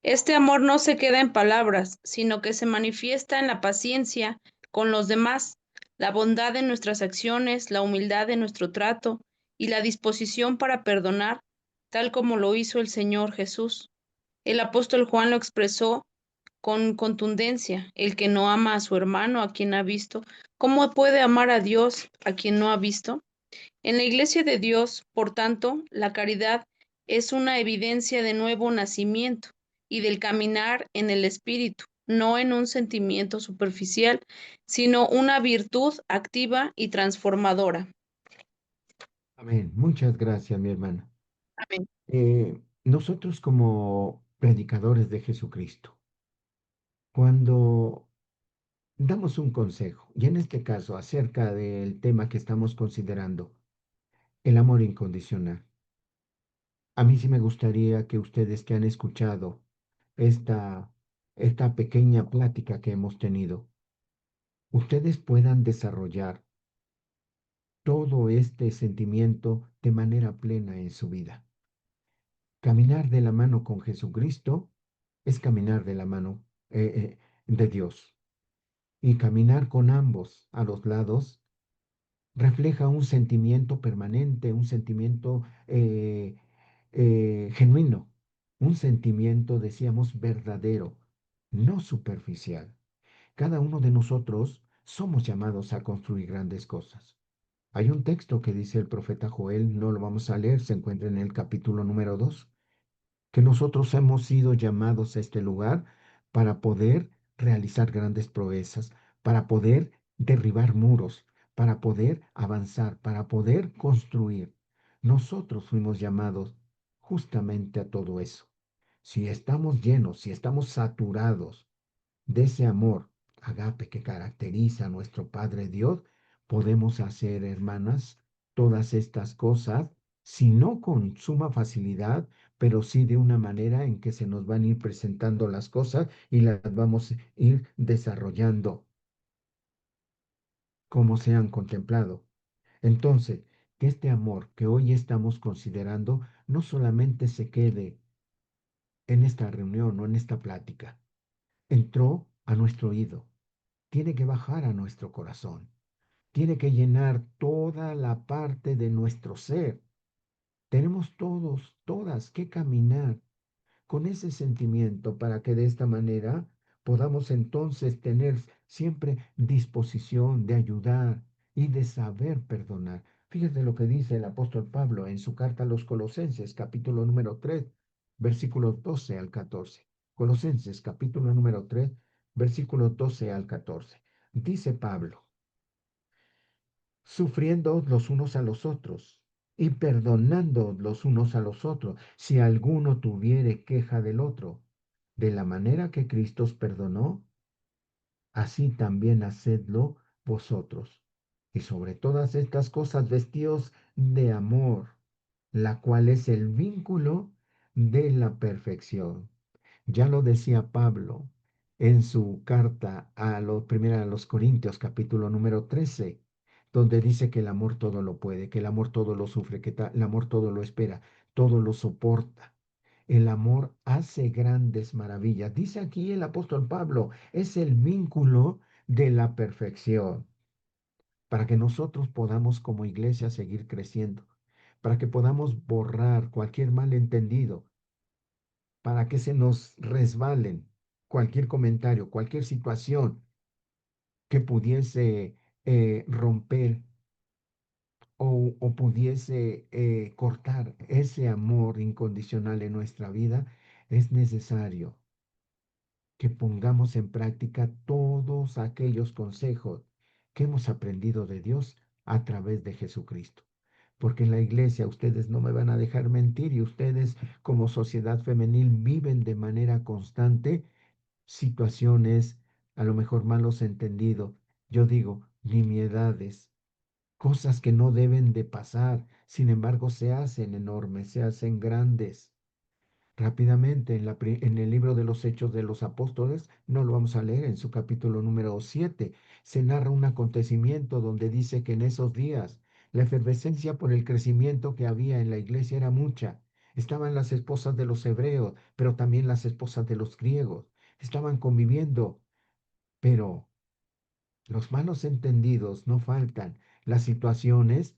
este amor no se queda en palabras, sino que se manifiesta en la paciencia con los demás, la bondad en nuestras acciones, la humildad en nuestro trato y la disposición para perdonar, tal como lo hizo el Señor Jesús. El apóstol Juan lo expresó con contundencia: el que no ama a su hermano, a quien ha visto, ¿cómo puede amar a Dios, a quien no ha visto? En la Iglesia de Dios, por tanto, la caridad es una evidencia de nuevo nacimiento y del caminar en el Espíritu, no en un sentimiento superficial, sino una virtud activa y transformadora. Amén. Muchas gracias, mi hermana. Amén. Nosotros como predicadores de Jesucristo, cuando damos un consejo, y en este caso acerca del tema que estamos considerando, el amor incondicional, a mí sí me gustaría que ustedes que han escuchado esta, esta pequeña plática que hemos tenido, ustedes puedan desarrollar todo este sentimiento de manera plena en su vida. Caminar de la mano con Jesucristo es caminar de la mano de Dios. Y caminar con ambos a los lados refleja un sentimiento permanente, un sentimiento genuino, un sentimiento, decíamos, verdadero, no superficial. Cada uno de nosotros somos llamados a construir grandes cosas. Hay un texto que dice el profeta Joel, no lo vamos a leer, se encuentra en el capítulo número 2, que nosotros hemos sido llamados a este lugar para poder realizar grandes proezas, para poder derribar muros, para poder avanzar, para poder construir. Nosotros fuimos llamados justamente a todo eso. Si estamos llenos, si estamos saturados de ese amor agape que caracteriza a nuestro Padre Dios, podemos hacer, hermanas, todas estas cosas, si no con suma facilidad, pero sí de una manera en que se nos van a ir presentando las cosas y las vamos a ir desarrollando como se han contemplado. Entonces, que este amor que hoy estamos considerando no solamente se quede en esta reunión o en esta plática, entró a nuestro oído, tiene que bajar a nuestro corazón, tiene que llenar toda la parte de nuestro ser. Tenemos todos, todas que caminar con ese sentimiento para que de esta manera podamos entonces tener siempre disposición de ayudar y de saber perdonar. Fíjate lo que dice el apóstol Pablo en su carta a los Colosenses, capítulo número 3, versículos 12 al 14. Colosenses, capítulo número 3, versículos 12 al 14. Dice Pablo: sufriendo los unos a los otros y perdonando los unos a los otros, si alguno tuviere queja del otro. De la manera que Cristo os perdonó, así también hacedlo vosotros. Y sobre todas estas cosas vestíos de amor, la cual es el vínculo de la perfección. Ya lo decía Pablo en su carta primera a los Corintios, capítulo número 13, donde dice que el amor todo lo puede, que el amor todo lo sufre, que el amor todo lo espera, todo lo soporta. El amor hace grandes maravillas. Dice aquí el apóstol Pablo, es el vínculo de la perfección para que nosotros podamos como iglesia seguir creciendo, para que podamos borrar cualquier malentendido, para que se nos resbalen cualquier comentario, cualquier situación que pudiese romper o pudiese cortar ese amor incondicional en nuestra vida. Es necesario que pongamos en práctica todos aquellos consejos que hemos aprendido de Dios a través de Jesucristo. Porque en la iglesia ustedes no me van a dejar mentir y ustedes como sociedad femenil viven de manera constante situaciones, a lo mejor malos entendidos, yo digo, nimiedades, cosas que no deben de pasar, sin embargo se hacen enormes, se hacen grandes. Rápidamente, en el libro de los Hechos de los Apóstoles, no lo vamos a leer, en su capítulo número 7, se narra un acontecimiento donde dice que en esos días la efervescencia por el crecimiento que había en la iglesia era mucha. Estaban las esposas de los hebreos, pero también las esposas de los griegos. Estaban conviviendo, pero los malos entendidos no faltan. Las situaciones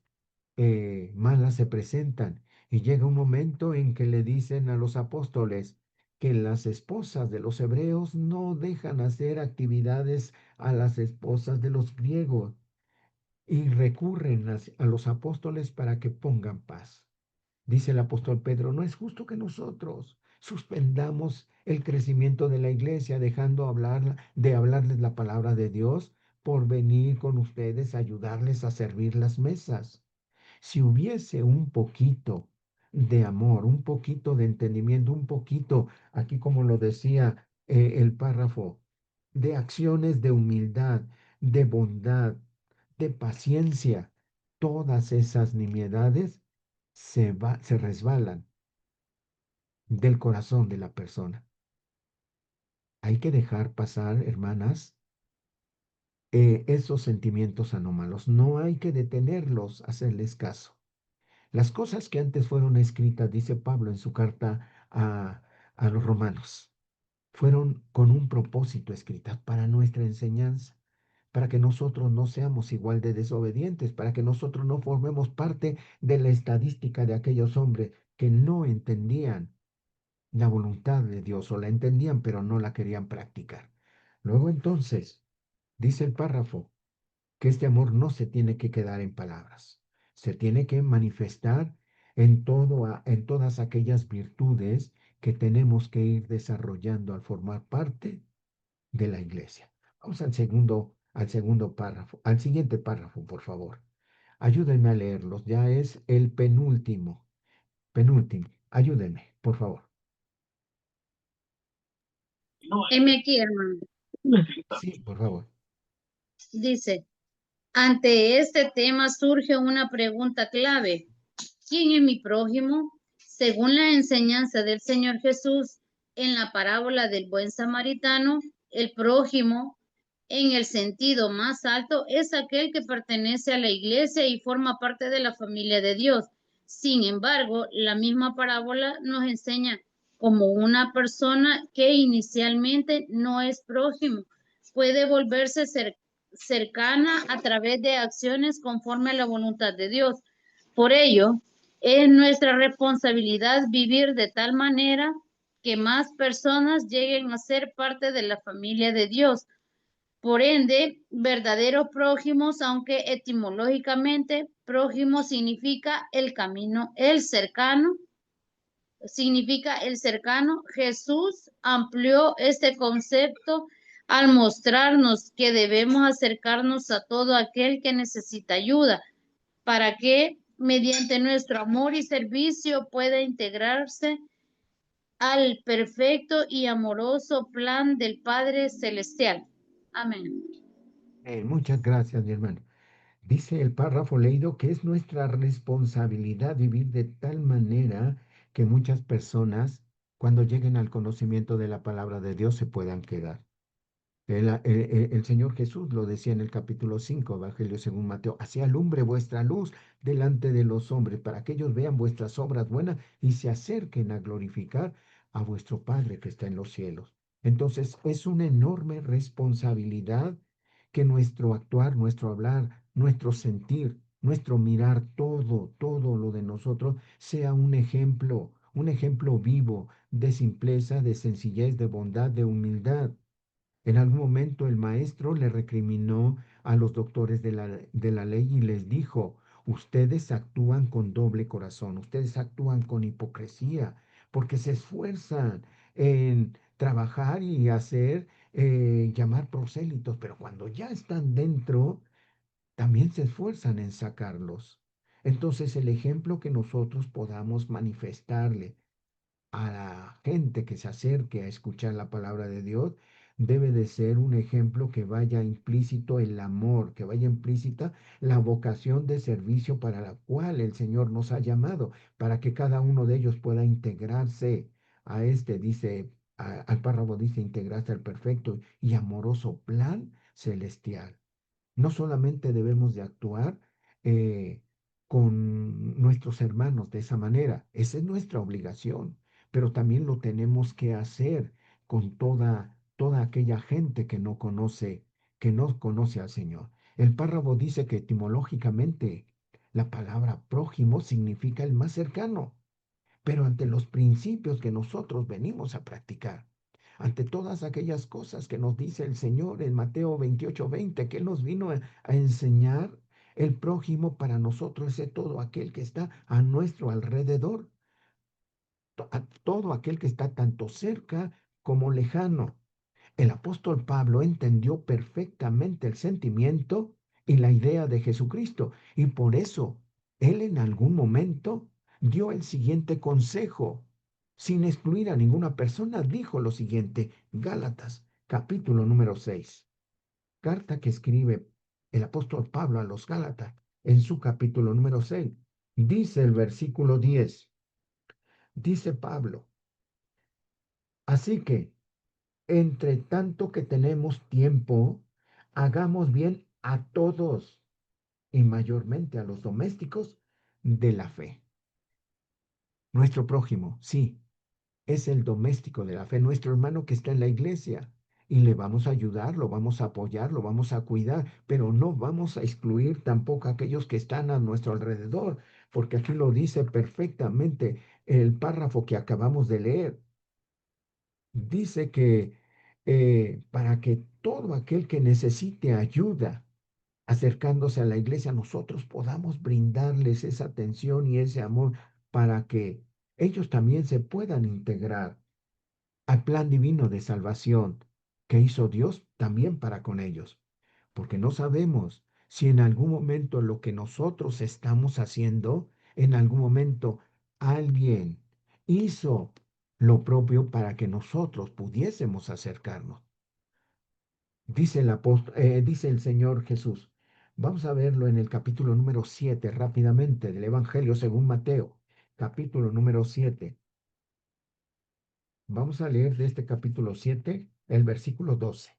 malas se presentan y llega un momento en que le dicen a los apóstoles que las esposas de los hebreos no dejan hacer actividades a las esposas de los griegos y recurren a los apóstoles para que pongan paz. Dice el apóstol Pedro, no es justo que nosotros suspendamos el crecimiento de la iglesia dejando de hablarles la palabra de Dios por venir con ustedes a ayudarles a servir las mesas. Si hubiese un poquito de amor, un poquito de entendimiento, un poquito, aquí como lo decía el párrafo, de acciones de humildad, de bondad, de paciencia, todas esas nimiedades se resbalan del corazón de la persona. Hay que dejar pasar, hermanas, esos sentimientos anómalos. No hay que detenerlos, hacerles caso. Las cosas que antes fueron escritas, dice Pablo en su carta a los romanos, fueron con un propósito escritas para nuestra enseñanza, para que nosotros no seamos igual de desobedientes, para que nosotros no formemos parte de la estadística de aquellos hombres que no entendían la voluntad de Dios o la entendían pero no la querían practicar. Luego entonces, dice el párrafo, que este amor no se tiene que quedar en palabras, se tiene que manifestar en todas aquellas virtudes que tenemos que ir desarrollando al formar parte de la iglesia. Vamos al segundo párrafo, al siguiente párrafo, por favor. Ayúdenme a leerlos, ya es el penúltimo, ayúdenme, por favor. Heme aquí, hermano. Sí, por favor. Dice, ante este tema surge una pregunta clave. ¿Quién es mi prójimo? Según la enseñanza del Señor Jesús en la parábola del buen samaritano, el prójimo, en el sentido más alto, es aquel que pertenece a la iglesia y forma parte de la familia de Dios. Sin embargo, la misma parábola nos enseña como una persona que inicialmente no es prójimo puede volverse cercana a través de acciones conforme a la voluntad de Dios. Por ello, es nuestra responsabilidad vivir de tal manera que más personas lleguen a ser parte de la familia de Dios. Por ende, verdaderos prójimos, aunque etimológicamente prójimo significa el camino, el cercano, significa el cercano. Jesús amplió este concepto al mostrarnos que debemos acercarnos a todo aquel que necesita ayuda, para que mediante nuestro amor y servicio pueda integrarse al perfecto y amoroso plan del Padre Celestial. Amén. Muchas gracias, mi hermano. Dice el párrafo leído que es nuestra responsabilidad vivir de tal manera que muchas personas, cuando lleguen al conocimiento de la palabra de Dios, se puedan quedar. El Señor Jesús lo decía en el capítulo 5, Evangelio según Mateo, así alumbre vuestra luz delante de los hombres, para que ellos vean vuestras obras buenas y se acerquen a glorificar a vuestro Padre que está en los cielos. Entonces, es una enorme responsabilidad que nuestro actuar, nuestro hablar, nuestro sentir, nuestro mirar, todo lo de nosotros sea un ejemplo vivo de simpleza, de sencillez, de bondad, de humildad. En algún momento el maestro le recriminó a los doctores de la ley y les dijo, ustedes actúan con doble corazón, ustedes actúan con hipocresía, porque se esfuerzan en trabajar y hacer, llamar prosélitos, pero cuando ya están dentro, también se esfuerzan en sacarlos. Entonces el ejemplo que nosotros podamos manifestarle a la gente que se acerque a escuchar la palabra de Dios, debe de ser un ejemplo que vaya implícito el amor, que vaya implícita la vocación de servicio para la cual el Señor nos ha llamado, para que cada uno de ellos pueda integrarse a este, dice, al párrafo dice, integrarse al perfecto y amoroso plan celestial. No solamente debemos de actuar eh, con nuestros hermanos de esa manera, esa es nuestra obligación, pero también lo tenemos que hacer con toda aquella gente que no conoce al Señor. El párrafo dice que etimológicamente la palabra prójimo significa el más cercano, pero ante los principios que nosotros venimos a practicar, ante todas aquellas cosas que nos dice el Señor en Mateo 28:20, que Él nos vino a enseñar, el prójimo para nosotros es todo aquel que está a nuestro alrededor, a todo aquel que está tanto cerca como lejano. El apóstol Pablo entendió perfectamente el sentimiento y la idea de Jesucristo y por eso él en algún momento dio el siguiente consejo. Sin excluir a ninguna persona, dijo lo siguiente, Gálatas, capítulo número 6, carta que escribe el apóstol Pablo a los Gálatas en su capítulo número 6. Dice el versículo 10, dice Pablo, así que entre tanto que tenemos tiempo, hagamos bien a todos y mayormente a los domésticos de la fe. Nuestro prójimo, sí, es el doméstico de la fe, nuestro hermano que está en la iglesia. Y le vamos a ayudar, lo vamos a apoyar, lo vamos a cuidar, pero no vamos a excluir tampoco a aquellos que están a nuestro alrededor, porque aquí lo dice perfectamente el párrafo que acabamos de leer. Dice que para que todo aquel que necesite ayuda acercándose a la iglesia, nosotros podamos brindarles esa atención y ese amor para que ellos también se puedan integrar al plan divino de salvación que hizo Dios también para con ellos. Porque no sabemos si en algún momento lo que nosotros estamos haciendo, en algún momento alguien hizo lo propio para que nosotros pudiésemos acercarnos. Dice el Señor Jesús. Vamos a verlo en el capítulo número 7 rápidamente del Evangelio según Mateo, capítulo número 7. Vamos a leer de este capítulo 7 el versículo 12.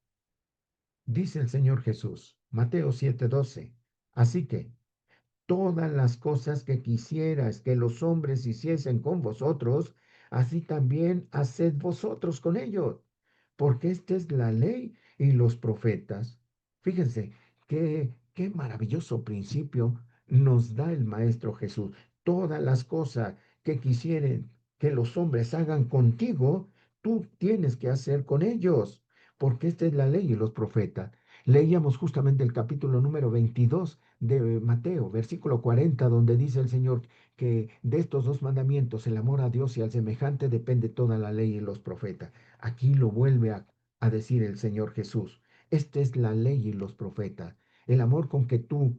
Dice el Señor Jesús, Mateo 7:12. Así que todas las cosas que quisieras que los hombres hiciesen con vosotros, así también haced vosotros con ellos, porque esta es la ley y los profetas. Fíjense qué maravilloso principio nos da el Maestro Jesús. Todas las cosas que quisieren que los hombres hagan contigo, tú tienes que hacer con ellos, porque esta es la ley y los profetas. Leíamos justamente el capítulo número 22 de Mateo, versículo 40, donde dice el Señor que de estos dos mandamientos, el amor a Dios y al semejante, depende toda la ley y los profetas. Aquí lo vuelve a decir el Señor Jesús. Esta es la ley y los profetas. El amor con que tú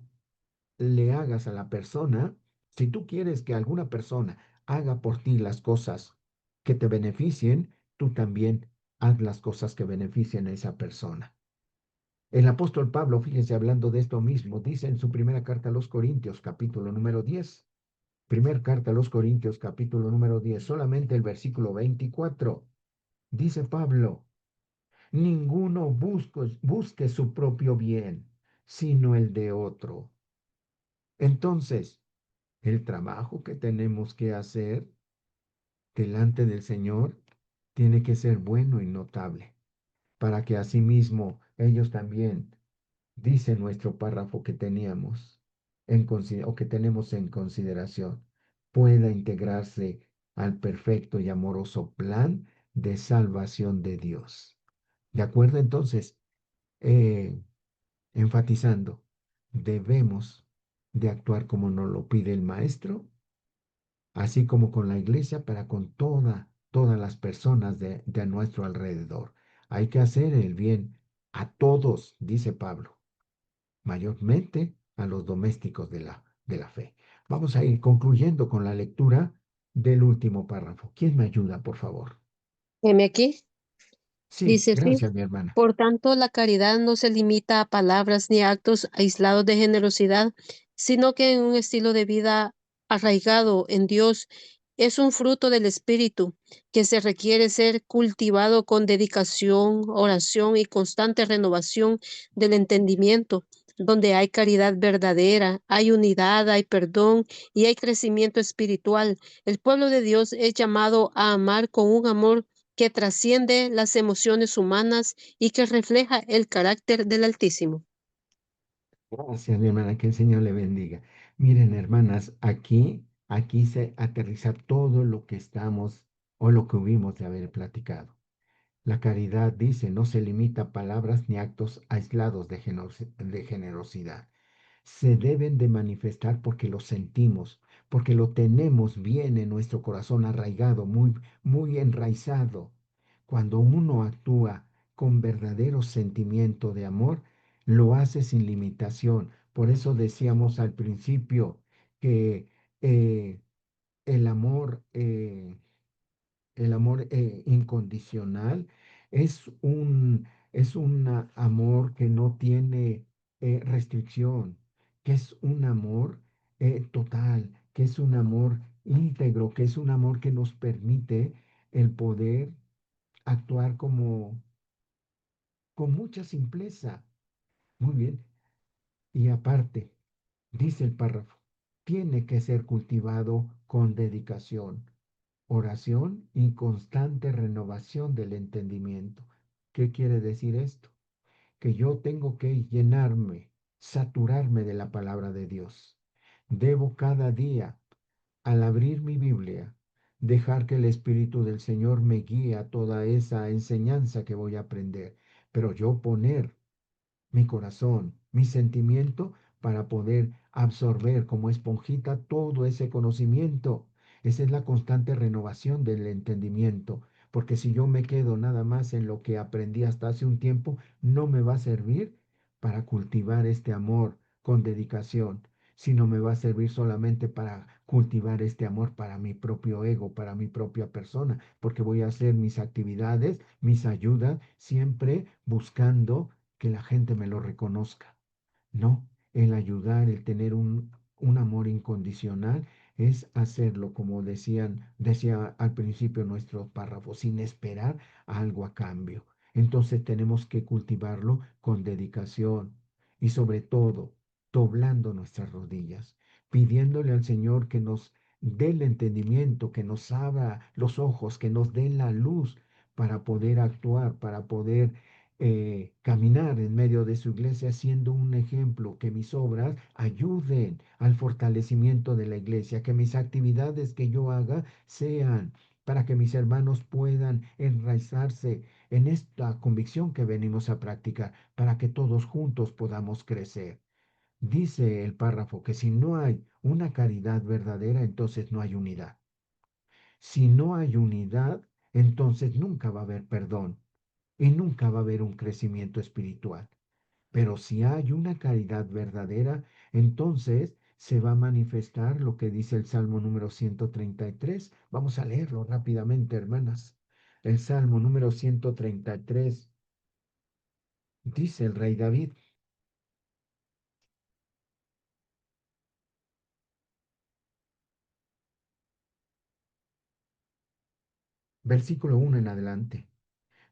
le hagas a la persona, si tú quieres que alguna persona haga por ti las cosas que te beneficien, tú también haz las cosas que beneficien a esa persona. El apóstol Pablo, fíjese, hablando de esto mismo, dice en su primera carta a los Corintios, capítulo número 10, primer carta a los Corintios, capítulo número 10, solamente el versículo 24, dice Pablo, ninguno busque su propio bien, sino el de otro. Entonces, el trabajo que tenemos que hacer delante del Señor tiene que ser bueno y notable, para que asimismo ellos también, dice nuestro párrafo que teníamos o que tenemos en consideración, pueda integrarse al perfecto y amoroso plan de salvación de Dios. ¿De acuerdo? Entonces, eh, enfatizando, debemos de actuar como nos lo pide el Maestro, así como con la iglesia, para con todas las personas de a nuestro alrededor. Hay que hacer el bien a todos, dice Pablo, mayormente a los domésticos de la fe. Vamos a ir concluyendo con la lectura del último párrafo. ¿Quién me ayuda, por favor? Heme aquí. Sí, Dice así. gracias, mi hermana. Por tanto, la caridad no se limita a palabras ni actos aislados de generosidad, sino que en un estilo de vida arraigado en Dios es un fruto del Espíritu que se requiere ser cultivado con dedicación, oración y constante renovación del entendimiento. Donde hay caridad verdadera, hay unidad, hay perdón y hay crecimiento espiritual. El pueblo de Dios es llamado a amar con un amor que trasciende las emociones humanas y que refleja el carácter del Altísimo. Gracias, mi hermana, que el Señor le bendiga. Miren, hermanas, aquí se aterriza todo lo que estamos o lo que hubimos de haber platicado. La caridad, dice, no se limita a palabras ni actos aislados de generosidad. Se deben de manifestar porque lo sentimos, porque lo tenemos bien en nuestro corazón arraigado, muy, muy enraizado. Cuando uno actúa con verdadero sentimiento de amor, lo hace sin limitación. Por eso decíamos al principio que eh, el amor incondicional es un amor que no tiene restricción, que es un amor total, que es un amor íntegro, que es un amor que nos permite el poder actuar con mucha simpleza. Muy bien. Y aparte, dice el párrafo, tiene que ser cultivado con dedicación, oración y constante renovación del entendimiento. ¿Qué quiere decir esto? Que yo tengo que llenarme, saturarme de la palabra de Dios. Debo cada día, al abrir mi Biblia, dejar que el Espíritu del Señor me guíe a toda esa enseñanza que voy a aprender, pero yo poner mi corazón, mi sentimiento, para poder absorber como esponjita todo ese conocimiento. Esa es la constante renovación del entendimiento, porque si yo me quedo nada más en lo que aprendí hasta hace un tiempo, no me va a servir para cultivar este amor con dedicación, sino me va a servir solamente para cultivar este amor para mi propio ego, para mi propia persona, porque voy a hacer mis actividades, mis ayudas, siempre buscando que la gente me lo reconozca. No, el ayudar, el tener un amor incondicional es hacerlo, como decía al principio nuestro párrafo, sin esperar algo a cambio. Entonces tenemos que cultivarlo con dedicación y sobre todo doblando nuestras rodillas, pidiéndole al Señor que nos dé el entendimiento, que nos abra los ojos, que nos dé la luz para poder actuar, para poder caminar en medio de su iglesia siendo un ejemplo, que mis obras ayuden al fortalecimiento de la iglesia, que mis actividades que yo haga sean para que mis hermanos puedan enraizarse en esta convicción que venimos a practicar, para que todos juntos podamos crecer. Dice el párrafo que si no hay una caridad verdadera, entonces no hay unidad. Si no hay unidad, entonces nunca va a haber perdón. y nunca va a haber un crecimiento espiritual. Pero si hay una caridad verdadera, entonces se va a manifestar lo que dice el Salmo número 133. Vamos a leerlo rápidamente, hermanas. El Salmo número 133 dice el rey David. Versículo 1 en adelante.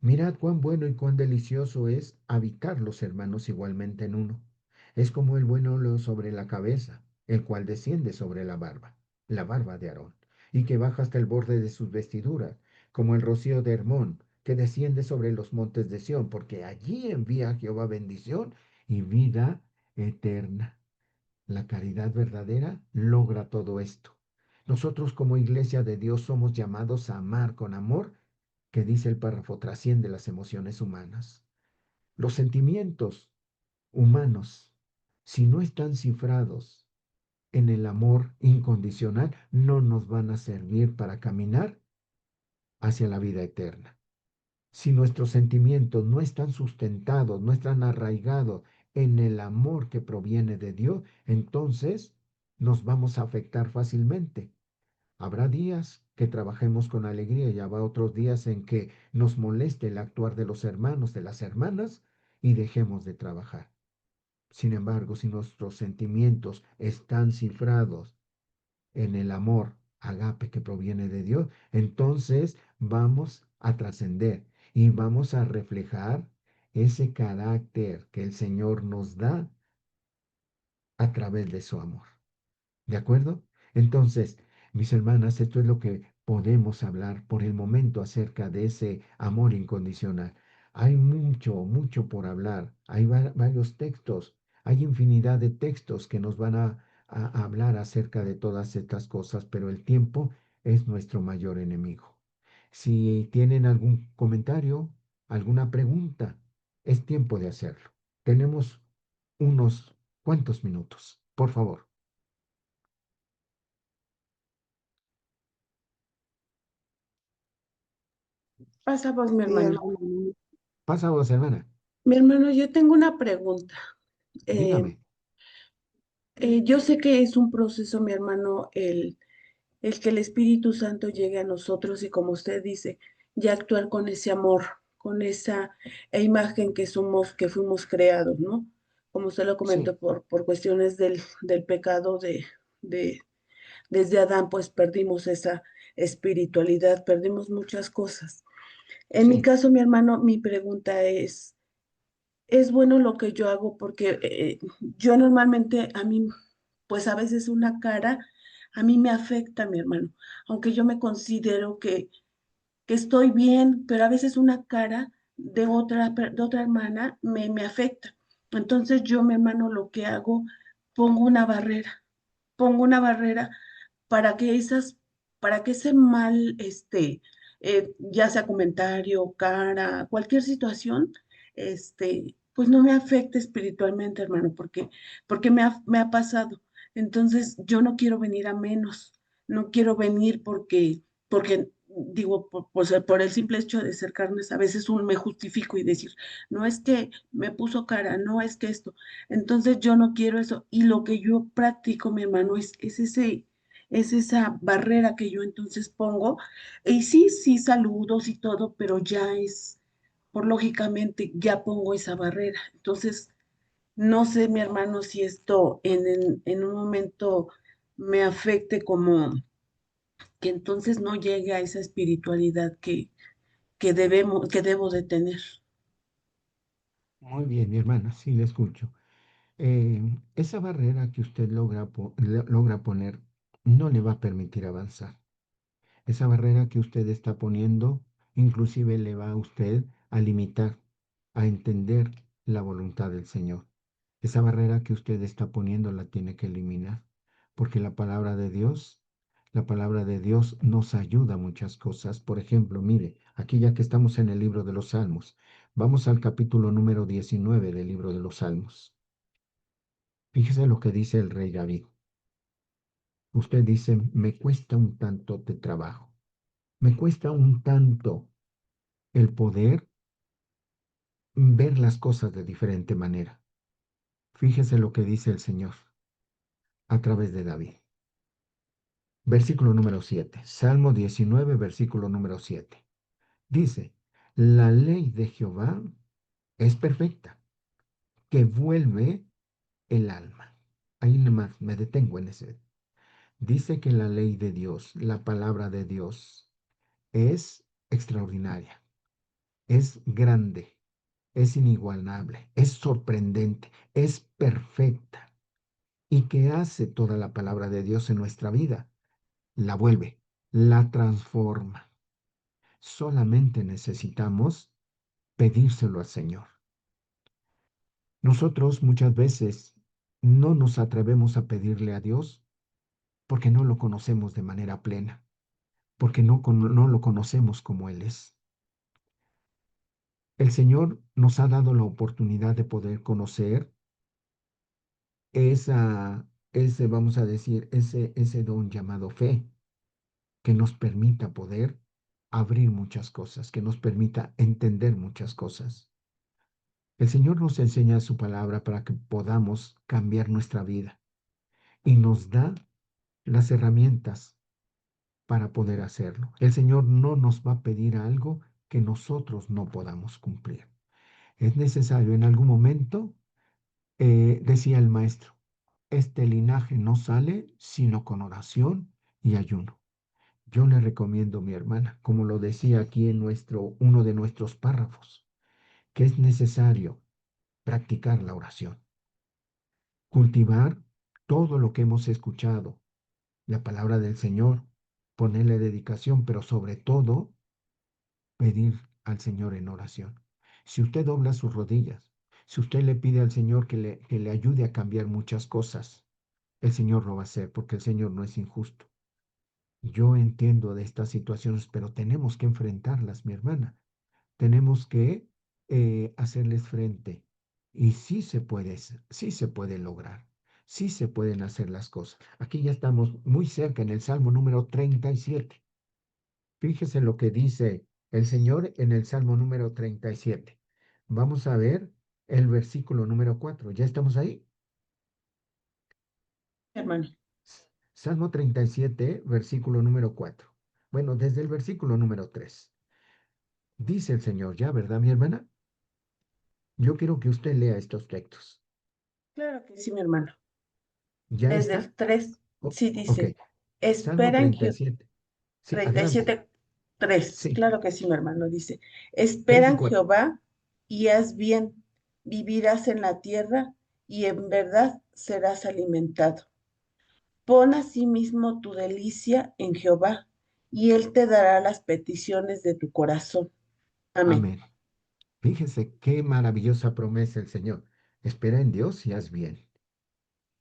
Mirad cuán bueno y cuán delicioso es habitar los hermanos igualmente en uno. Es como el buen óleo sobre la cabeza, el cual desciende sobre la barba de Aarón, y que baja hasta el borde de sus vestiduras, como el rocío de Hermón, que desciende sobre los montes de Sión, porque allí envía Jehová bendición y vida eterna. La caridad verdadera logra todo esto. Nosotros como iglesia de Dios somos llamados a amar con amor que dice el párrafo, trasciende las emociones humanas. Los sentimientos humanos, si no están cifrados en el amor incondicional, no nos van a servir para caminar hacia la vida eterna. Si nuestros sentimientos no están sustentados, no están arraigados en el amor que proviene de Dios, entonces nos vamos a afectar fácilmente. Habrá días que trabajemos con alegría y habrá otros días en que nos moleste el actuar de los hermanos, de las hermanas y dejemos de trabajar. Sin embargo, si nuestros sentimientos están cifrados en el amor agape que proviene de Dios, entonces vamos a trascender y vamos a reflejar ese carácter que el Señor nos da a través de su amor. ¿De acuerdo? Entonces, mis hermanas, esto es lo que podemos hablar por el momento acerca de ese amor incondicional. Hay mucho, mucho por hablar. Hay varios textos. Hay infinidad de textos que nos van a hablar acerca de todas estas cosas, pero el tiempo es nuestro mayor enemigo. Si tienen algún comentario, alguna pregunta, es tiempo de hacerlo. Tenemos unos cuantos minutos. Por favor. Pasa vos, mi Sí, hermano. hermano. Pasa vos, hermana. Mi hermano, yo tengo una pregunta. Eh, Dígame. yo sé que es un proceso, mi hermano, el que el Espíritu Santo llegue a nosotros y como usted dice, ya actuar con ese amor, con esa imagen que somos, que fuimos creados, ¿no? Como usted lo Sí, comentó, por cuestiones del pecado de, desde Adán, pues perdimos esa espiritualidad, perdimos muchas cosas. En mi sí, caso, mi hermano, mi pregunta es bueno lo que yo hago porque yo normalmente a mí, pues a veces una cara a mí me afecta, mi hermano, aunque yo me considero que estoy bien, pero a veces una cara de otra hermana me afecta. Entonces yo, mi hermano, lo que hago, pongo una barrera para que esas, para que ese mal, ya sea comentario, cara, cualquier situación, pues no me afecte espiritualmente, hermano, porque me ha pasado. Entonces, yo no quiero venir a menos, no quiero venir porque digo, por el simple hecho de ser carnes, a veces me justifico y decir, no es que me puso cara, no es que esto. Entonces, yo no quiero eso. Y lo que yo practico, mi hermano, es esa barrera que yo entonces pongo. Y sí, sí, saludos y todo, pero ya es, por lógicamente, ya pongo esa barrera. Entonces, no sé, mi hermano, si esto en un momento me afecte como que entonces no llegue a esa espiritualidad que debo de tener. muy bien, mi hermana, sí le escucho. Esa barrera que usted logra poner no le va a permitir avanzar. Esa barrera que usted está poniendo inclusive le va a usted a limitar, a entender la voluntad del Señor. Esa barrera que usted está poniendo la tiene que eliminar, porque la palabra de Dios nos ayuda a muchas cosas. Por ejemplo, mire, aquí ya que estamos en el libro de los Salmos, vamos al capítulo número 19 del libro de los Salmos. Fíjese lo que dice el rey David. Usted dice, me cuesta un tanto de trabajo, me cuesta un tanto el poder ver las cosas de diferente manera. Fíjese lo que dice el Señor a través de David. Versículo número 7. Salmo 19, versículo número 7. Dice, la ley de Jehová es perfecta, que vuelve el alma. Ahí nomás me detengo en ese. Dice que la ley de Dios, la palabra de Dios, es extraordinaria, es grande, es inigualable, es sorprendente, es perfecta. ¿Y qué hace toda la palabra de Dios en nuestra vida? La vuelve, la transforma. Solamente necesitamos pedírselo al Señor. Nosotros muchas veces no nos atrevemos a pedirle a Dios porque no lo conocemos de manera plena, porque no lo conocemos como Él es. El Señor nos ha dado la oportunidad de poder conocer vamos a decir, ese don llamado fe, que nos permita poder abrir muchas cosas, que nos permita entender muchas cosas. El Señor nos enseña su palabra para que podamos cambiar nuestra vida y nos da las herramientas para poder hacerlo. El Señor no nos va a pedir algo que nosotros no podamos cumplir. Es necesario en algún momento, decía el maestro, este linaje no sale sino con oración y ayuno. Yo le recomiendo, mi hermana, como lo decía aquí en uno de nuestros párrafos, que es necesario practicar la oración, cultivar todo lo que hemos escuchado, la palabra del Señor, ponerle dedicación, pero sobre todo pedir al Señor en oración. Si usted dobla sus rodillas, si usted le pide al Señor que le ayude a cambiar muchas cosas, el Señor lo va a hacer porque el Señor no es injusto. Yo entiendo de estas situaciones, pero tenemos que enfrentarlas, mi hermana. Tenemos que hacerles frente. Y sí se puede lograr. Sí se pueden hacer las cosas. Aquí ya estamos muy cerca en el Salmo número 37. Fíjese lo que dice el Señor en el Salmo número 37. Vamos a ver el versículo número 4. ¿Ya estamos ahí? Hermano. Salmo 37, versículo número 4. Bueno, desde el versículo número 3. Dice el Señor, ya, ¿verdad, mi hermana? Yo quiero que usted lea estos textos. Claro que sí, mi hermano. ¿Ya Desde está? el 3, sí Ok. dice, Salmo espera en Jehová, 37. Sí, adelante. 37, 3, Sí, claro que sí, mi hermano, dice, 3 espera y en 4. Jehová y haz bien, vivirás en la tierra y en verdad serás alimentado. Pon asimismo tu delicia en Jehová y él te dará las peticiones de tu corazón. Amén. Amén. Fíjese qué maravillosa promesa el Señor. Espera en Dios y haz bien.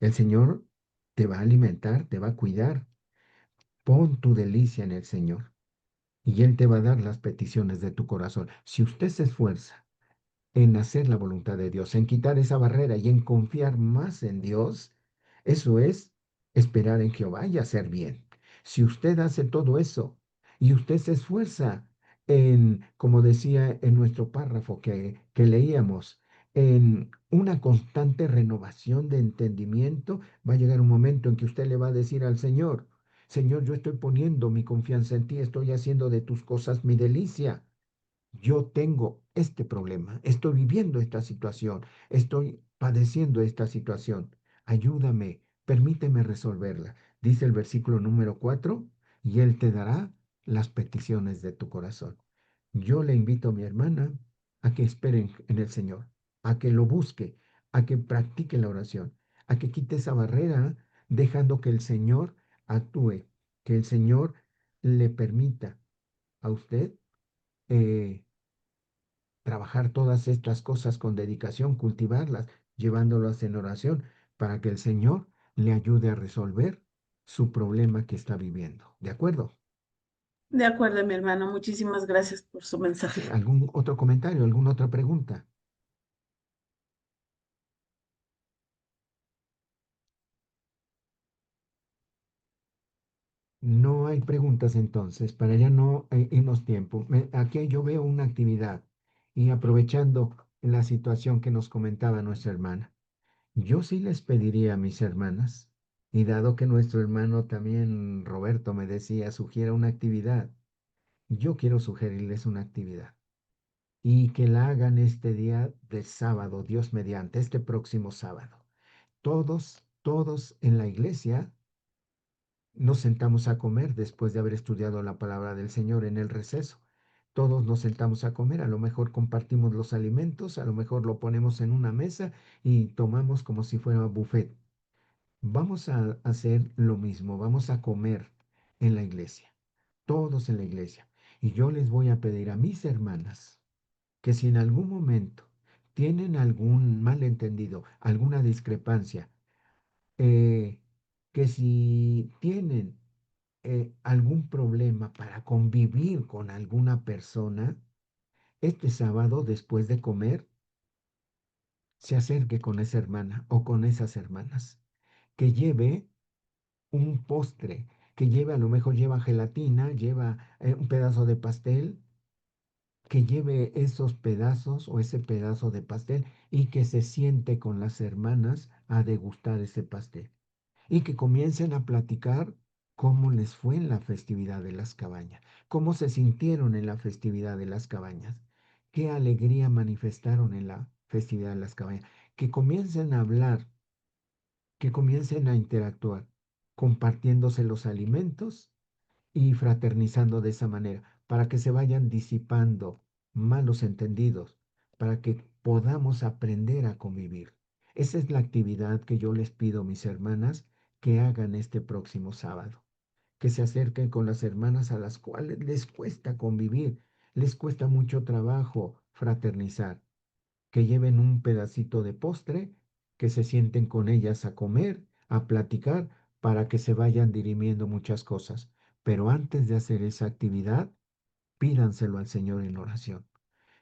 El Señor te va a alimentar, te va a cuidar. Pon tu delicia en el Señor y Él te va a dar las peticiones de tu corazón. Si usted se esfuerza en hacer la voluntad de Dios, en quitar esa barrera y en confiar más en Dios, eso es esperar en Jehová y hacer bien. Si usted hace todo eso y usted se esfuerza como decía en nuestro párrafo que leíamos, en una constante renovación de entendimiento, va a llegar un momento en que usted le va a decir al Señor, Señor, yo estoy poniendo mi confianza en ti, estoy haciendo de tus cosas mi delicia. Yo tengo este problema, estoy viviendo esta situación, estoy padeciendo esta situación. Ayúdame, permíteme resolverla. Dice el versículo número 4, y Él te dará las peticiones de tu corazón. Yo le invito a mi hermana a que espere en el Señor, a que lo busque, a que practique la oración, a que quite esa barrera, dejando que el Señor actúe, que el Señor le permita a usted eh, trabajar todas estas cosas con dedicación, cultivarlas, llevándolas en oración, para que el Señor le ayude a resolver su problema que está viviendo. ¿De acuerdo? De acuerdo, mi hermano, muchísimas gracias por su Sí, mensaje. ¿algún otro comentario, alguna otra pregunta? No hay preguntas entonces, para ya no irnos tiempo. Aquí yo veo una actividad y aprovechando la situación que nos comentaba nuestra hermana. Yo sí les pediría a mis hermanas, y dado que nuestro hermano también, Roberto, me decía, sugiera una actividad, yo quiero sugerirles una actividad y que la hagan este día de sábado, Dios mediante, este próximo sábado. Todos en la iglesia nos sentamos a comer después de haber estudiado la palabra del Señor en el receso. Todos nos sentamos a comer, a lo mejor compartimos los alimentos, a lo mejor lo ponemos en una mesa y tomamos como si fuera buffet. Vamos a hacer lo mismo, vamos a comer en la iglesia, todos en la iglesia. Y yo les voy a pedir a mis hermanas que si en algún momento tienen algún malentendido, alguna discrepancia, eh, que si tienen algún problema para convivir con alguna persona, este sábado después de comer, se acerque con esa hermana o con esas hermanas, que lleve un postre, que lleve, a lo mejor lleva gelatina, lleva un pedazo de pastel, que lleve esos pedazos o ese pedazo de pastel y que se siente con las hermanas a degustar ese pastel y que comiencen a platicar cómo les fue en la festividad de las cabañas, cómo se sintieron en la festividad de las cabañas, qué alegría manifestaron en la festividad de las cabañas, que comiencen a hablar, que comiencen a interactuar, compartiéndose los alimentos y fraternizando de esa manera, para que se vayan disipando malos entendidos, para que podamos aprender a convivir. Esa es la actividad que yo les pido, mis hermanas, que hagan este próximo sábado, que se acerquen con las hermanas a las cuales les cuesta convivir, les cuesta mucho trabajo fraternizar, que lleven un pedacito de postre, que se sienten con ellas a comer, a platicar, para que se vayan dirimiendo muchas cosas. Pero antes de hacer esa actividad, pídanselo al Señor en oración.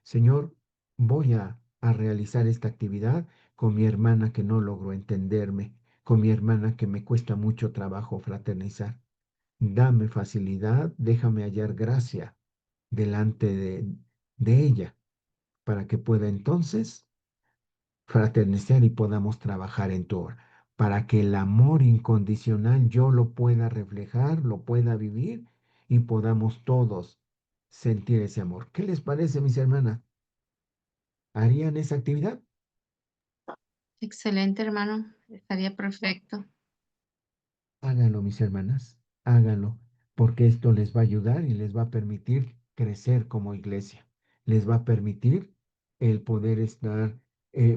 Señor, voy a realizar esta actividad con mi hermana que no logro entenderme, con mi hermana que me cuesta mucho trabajo fraternizar. Dame facilidad, déjame hallar gracia delante de ella, para que pueda entonces fraternizar y podamos trabajar en tu obra, para que el amor incondicional yo lo pueda reflejar, lo pueda vivir y podamos todos sentir ese amor. ¿Qué les parece, mis hermanas? ¿Harían esa actividad? Excelente, hermano. Estaría perfecto. Háganlo, mis hermanas, háganlo, porque esto les va a ayudar y les va a permitir crecer como iglesia. Les va a permitir el poder estar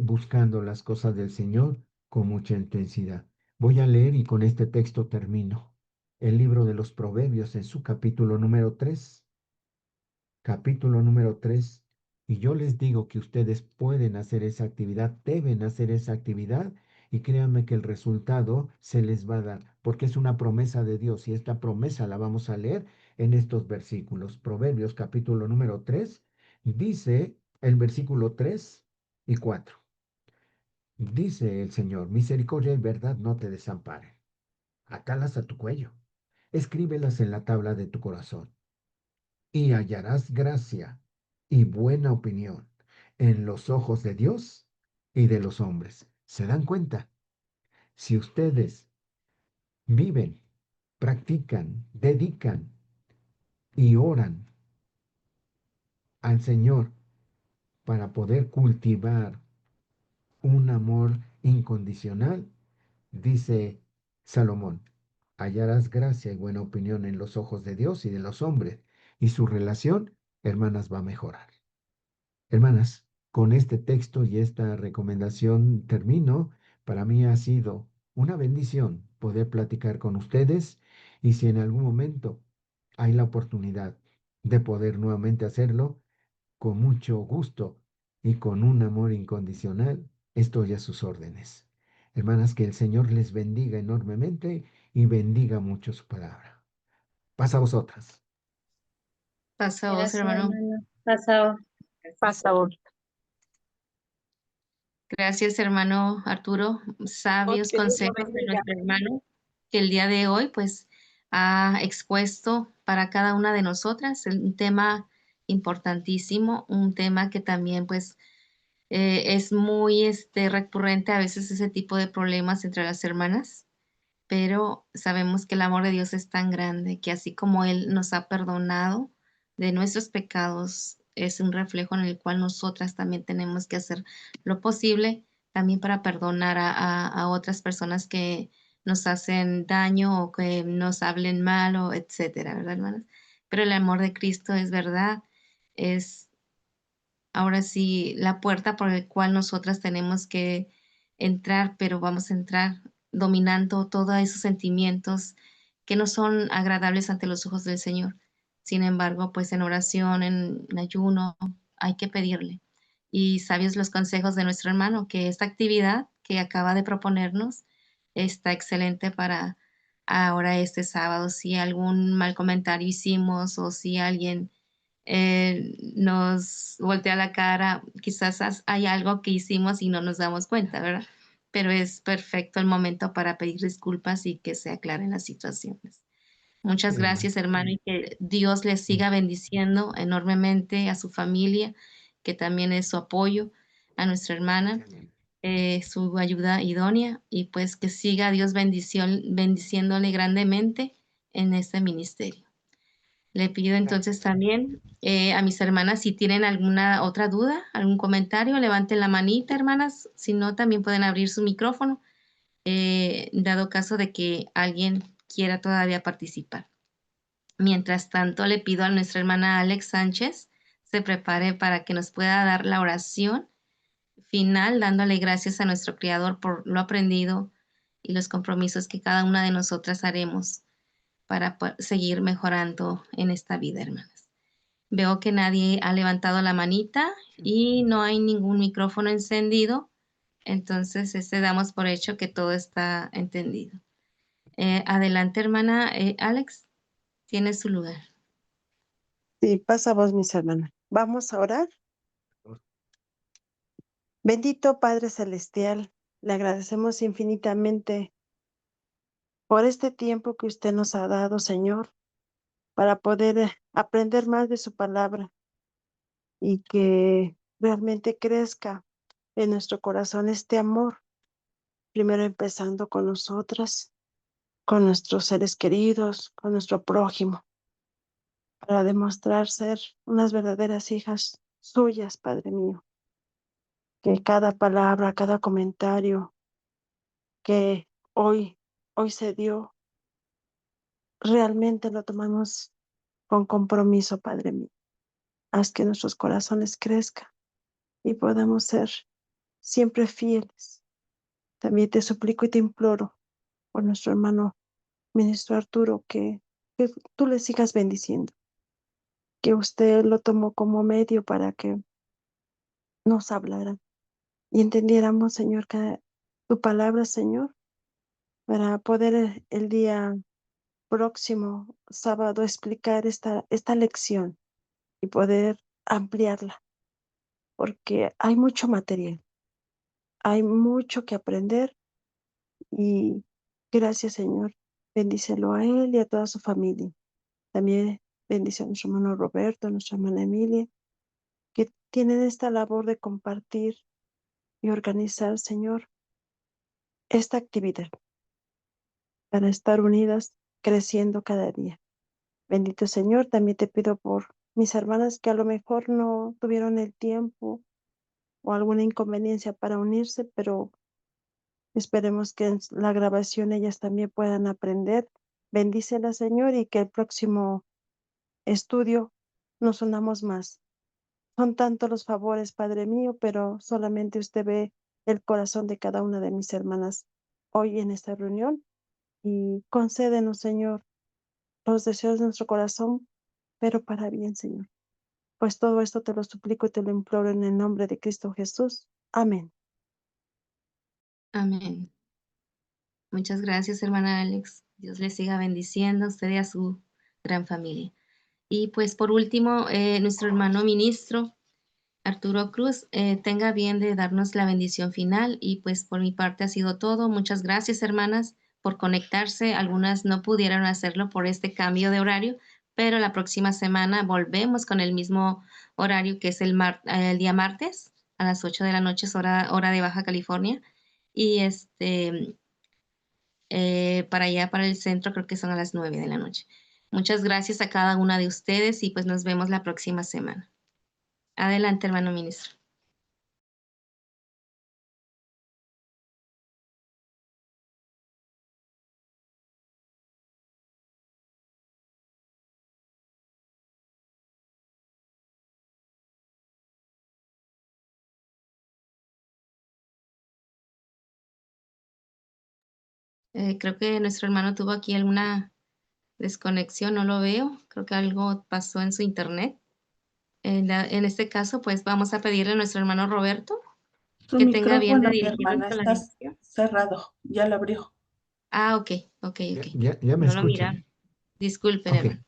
buscando las cosas del Señor con mucha intensidad. Voy a leer y con este texto termino. El libro de los Proverbios en su capítulo número 3. Capítulo número 3. Y yo les digo que ustedes pueden hacer esa actividad, deben hacer esa actividad y créanme que el resultado se les va a dar, porque es una promesa de Dios y esta promesa la vamos a leer en estos versículos. Proverbios capítulo número 3 dice el versículo 3 y 4. Dice el Señor, misericordia y verdad no te desamparen. Atalas a tu cuello, escríbelas en la tabla de tu corazón y hallarás gracia y buena opinión en los ojos de Dios y de los hombres. ¿Se dan cuenta? Si ustedes viven, practican, dedican y oran al Señor para poder cultivar un amor incondicional, dice Salomón, hallarás gracia y buena opinión en los ojos de Dios y de los hombres, y su relación, hermanas, va a mejorar. Hermanas, con este texto y esta recomendación termino. Para mí ha sido una bendición poder platicar con ustedes y si en algún momento hay la oportunidad de poder nuevamente hacerlo, con mucho gusto y con un amor incondicional, estoy a sus órdenes. Hermanas, que el Señor les bendiga enormemente y bendiga mucho su palabra. Pasa a vosotras. Pasa a vos, Gracias, hermano. hermano. Pasado. Pasa ahora. Gracias, hermano Arturo. Sabios Que Dios lo consejos de bendiga. nuestro hermano que el día de hoy pues ha expuesto para cada una de nosotras un tema importantísimo, un tema que también pues Es muy recurrente a veces ese tipo de problemas entre las hermanas, pero sabemos que el amor de Dios es tan grande que así como Él nos ha perdonado de nuestros pecados, es un reflejo en el cual nosotras también tenemos que hacer lo posible también para perdonar a otras personas que nos hacen daño o que nos hablen mal o etcétera, ¿verdad, hermanas? Pero el amor de Cristo es verdad, es ahora sí la puerta por el cual nosotras tenemos que entrar, pero vamos a entrar dominando todos esos sentimientos que no son agradables ante los ojos del Señor. Sin embargo, pues en oración, en ayuno, hay que pedirle. Y sabios los consejos de nuestro hermano, que esta actividad que acaba de proponernos está excelente para ahora este sábado. Si algún mal comentario hicimos o si alguien nos voltea la cara, quizás hay algo que hicimos y no nos damos cuenta, ¿verdad? Pero es perfecto el momento para pedir disculpas y que se aclaren las situaciones. Muchas Sí, hermano. gracias, hermano, y que Dios les siga bendiciendo enormemente a su familia, que también es su apoyo, a nuestra hermana, Amén. su ayuda idónea, y pues que siga Dios bendiciéndole grandemente en este ministerio. Le pido entonces también a mis hermanas si tienen alguna otra duda, algún comentario, levanten la manita, hermanas. Si no, también pueden abrir su micrófono, dado caso de que alguien quiera todavía participar. Mientras tanto, le pido a nuestra hermana Alex Sánchez se prepare para que nos pueda dar la oración final, dándole gracias a nuestro Creador por lo aprendido y los compromisos que cada una de nosotras haremos para seguir mejorando en esta vida, hermanas. Veo que nadie ha levantado la manita y no hay ningún micrófono encendido, entonces damos por hecho que todo está entendido. Adelante, hermana Alex, tiene su lugar. Sí, pasa vos, mis hermanas. Vamos a orar. Bendito Padre Celestial, le agradecemos infinitamente por este tiempo que usted nos ha dado, Señor, para poder aprender más de su palabra y que realmente crezca en nuestro corazón este amor, primero empezando con nosotras, con nuestros seres queridos, con nuestro prójimo, para demostrar ser unas verdaderas hijas suyas, Padre mío. Que cada palabra, cada comentario que hoy se dio, realmente lo tomamos con compromiso, Padre mío. Haz que nuestros corazones crezcan y podamos ser siempre fieles. También te suplico y te imploro por nuestro hermano ministro Arturo, que tú le sigas bendiciendo, que usted lo tomó como medio para que nos hablara y entendiéramos, Señor, que tu palabra, Señor, para poder el día próximo sábado explicar esta lección y poder ampliarla, porque hay mucho material, hay mucho que aprender y gracias, Señor. Bendícelo a él y a toda su familia. También bendice a nuestro hermano Roberto, a nuestra hermana Emilia, que tienen esta labor de compartir y organizar, Señor, esta actividad para estar unidas, creciendo cada día. Bendito Señor, también te pido por mis hermanas que a lo mejor no tuvieron el tiempo o alguna inconveniencia para unirse, pero esperemos que en la grabación ellas también puedan aprender. Bendícela, Señor, y que el próximo estudio nos unamos más. Son tantos los favores, Padre mío, pero solamente usted ve el corazón de cada una de mis hermanas hoy en esta reunión y concédenos, Señor, los deseos de nuestro corazón, pero para bien, Señor. Pues todo esto te lo suplico y te lo imploro en el nombre de Cristo Jesús. Amén. Amén. Muchas gracias, hermana Alex. Dios le siga bendiciendo a usted y a su gran familia. Y pues por último, nuestro hermano ministro Arturo Cruz, tenga bien de darnos la bendición final y pues por mi parte ha sido todo. Muchas gracias, hermanas, por conectarse. Algunas no pudieron hacerlo por este cambio de horario, pero la próxima semana volvemos con el mismo horario que es el día martes a las 8 de la noche, es hora de Baja California. Y para allá, para el centro, creo que son a las 9 de la noche. Muchas gracias a cada una de ustedes y pues nos vemos la próxima semana. Adelante, hermano ministro. Creo que nuestro hermano tuvo aquí alguna desconexión, no lo veo. Creo que algo pasó en su internet. En este caso, pues vamos a pedirle a nuestro hermano Roberto Su que tenga bien de micrófono, mi dirigirnos hermana, con la está bendición. cerrado. Ya lo abrió. Ah, ok. Ya me No lo mira. escuchan. Disculpen, Ok. hermano.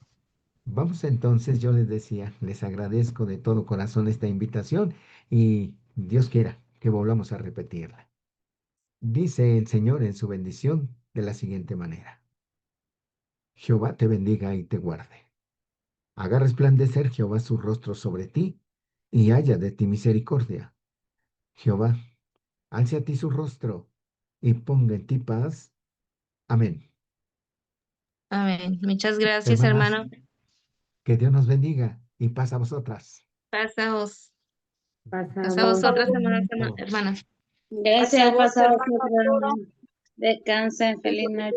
Vamos entonces, yo les decía, les agradezco de todo corazón esta invitación y Dios quiera que volvamos a repetirla. Dice el Señor en su bendición de la siguiente manera. Jehová te bendiga y te guarde. Haga resplandecer Jehová su rostro sobre ti y haya de ti misericordia. Jehová, alce a ti su rostro y ponga en ti paz. Amén. Amén. Muchas gracias, Hermanas, hermano. que Dios nos bendiga y paz a vosotras. Pasa a Pasamos. vosotras, hermanas. Gracias, Hasta vos, pasado hermano Arturo. Descansen, feliz noche.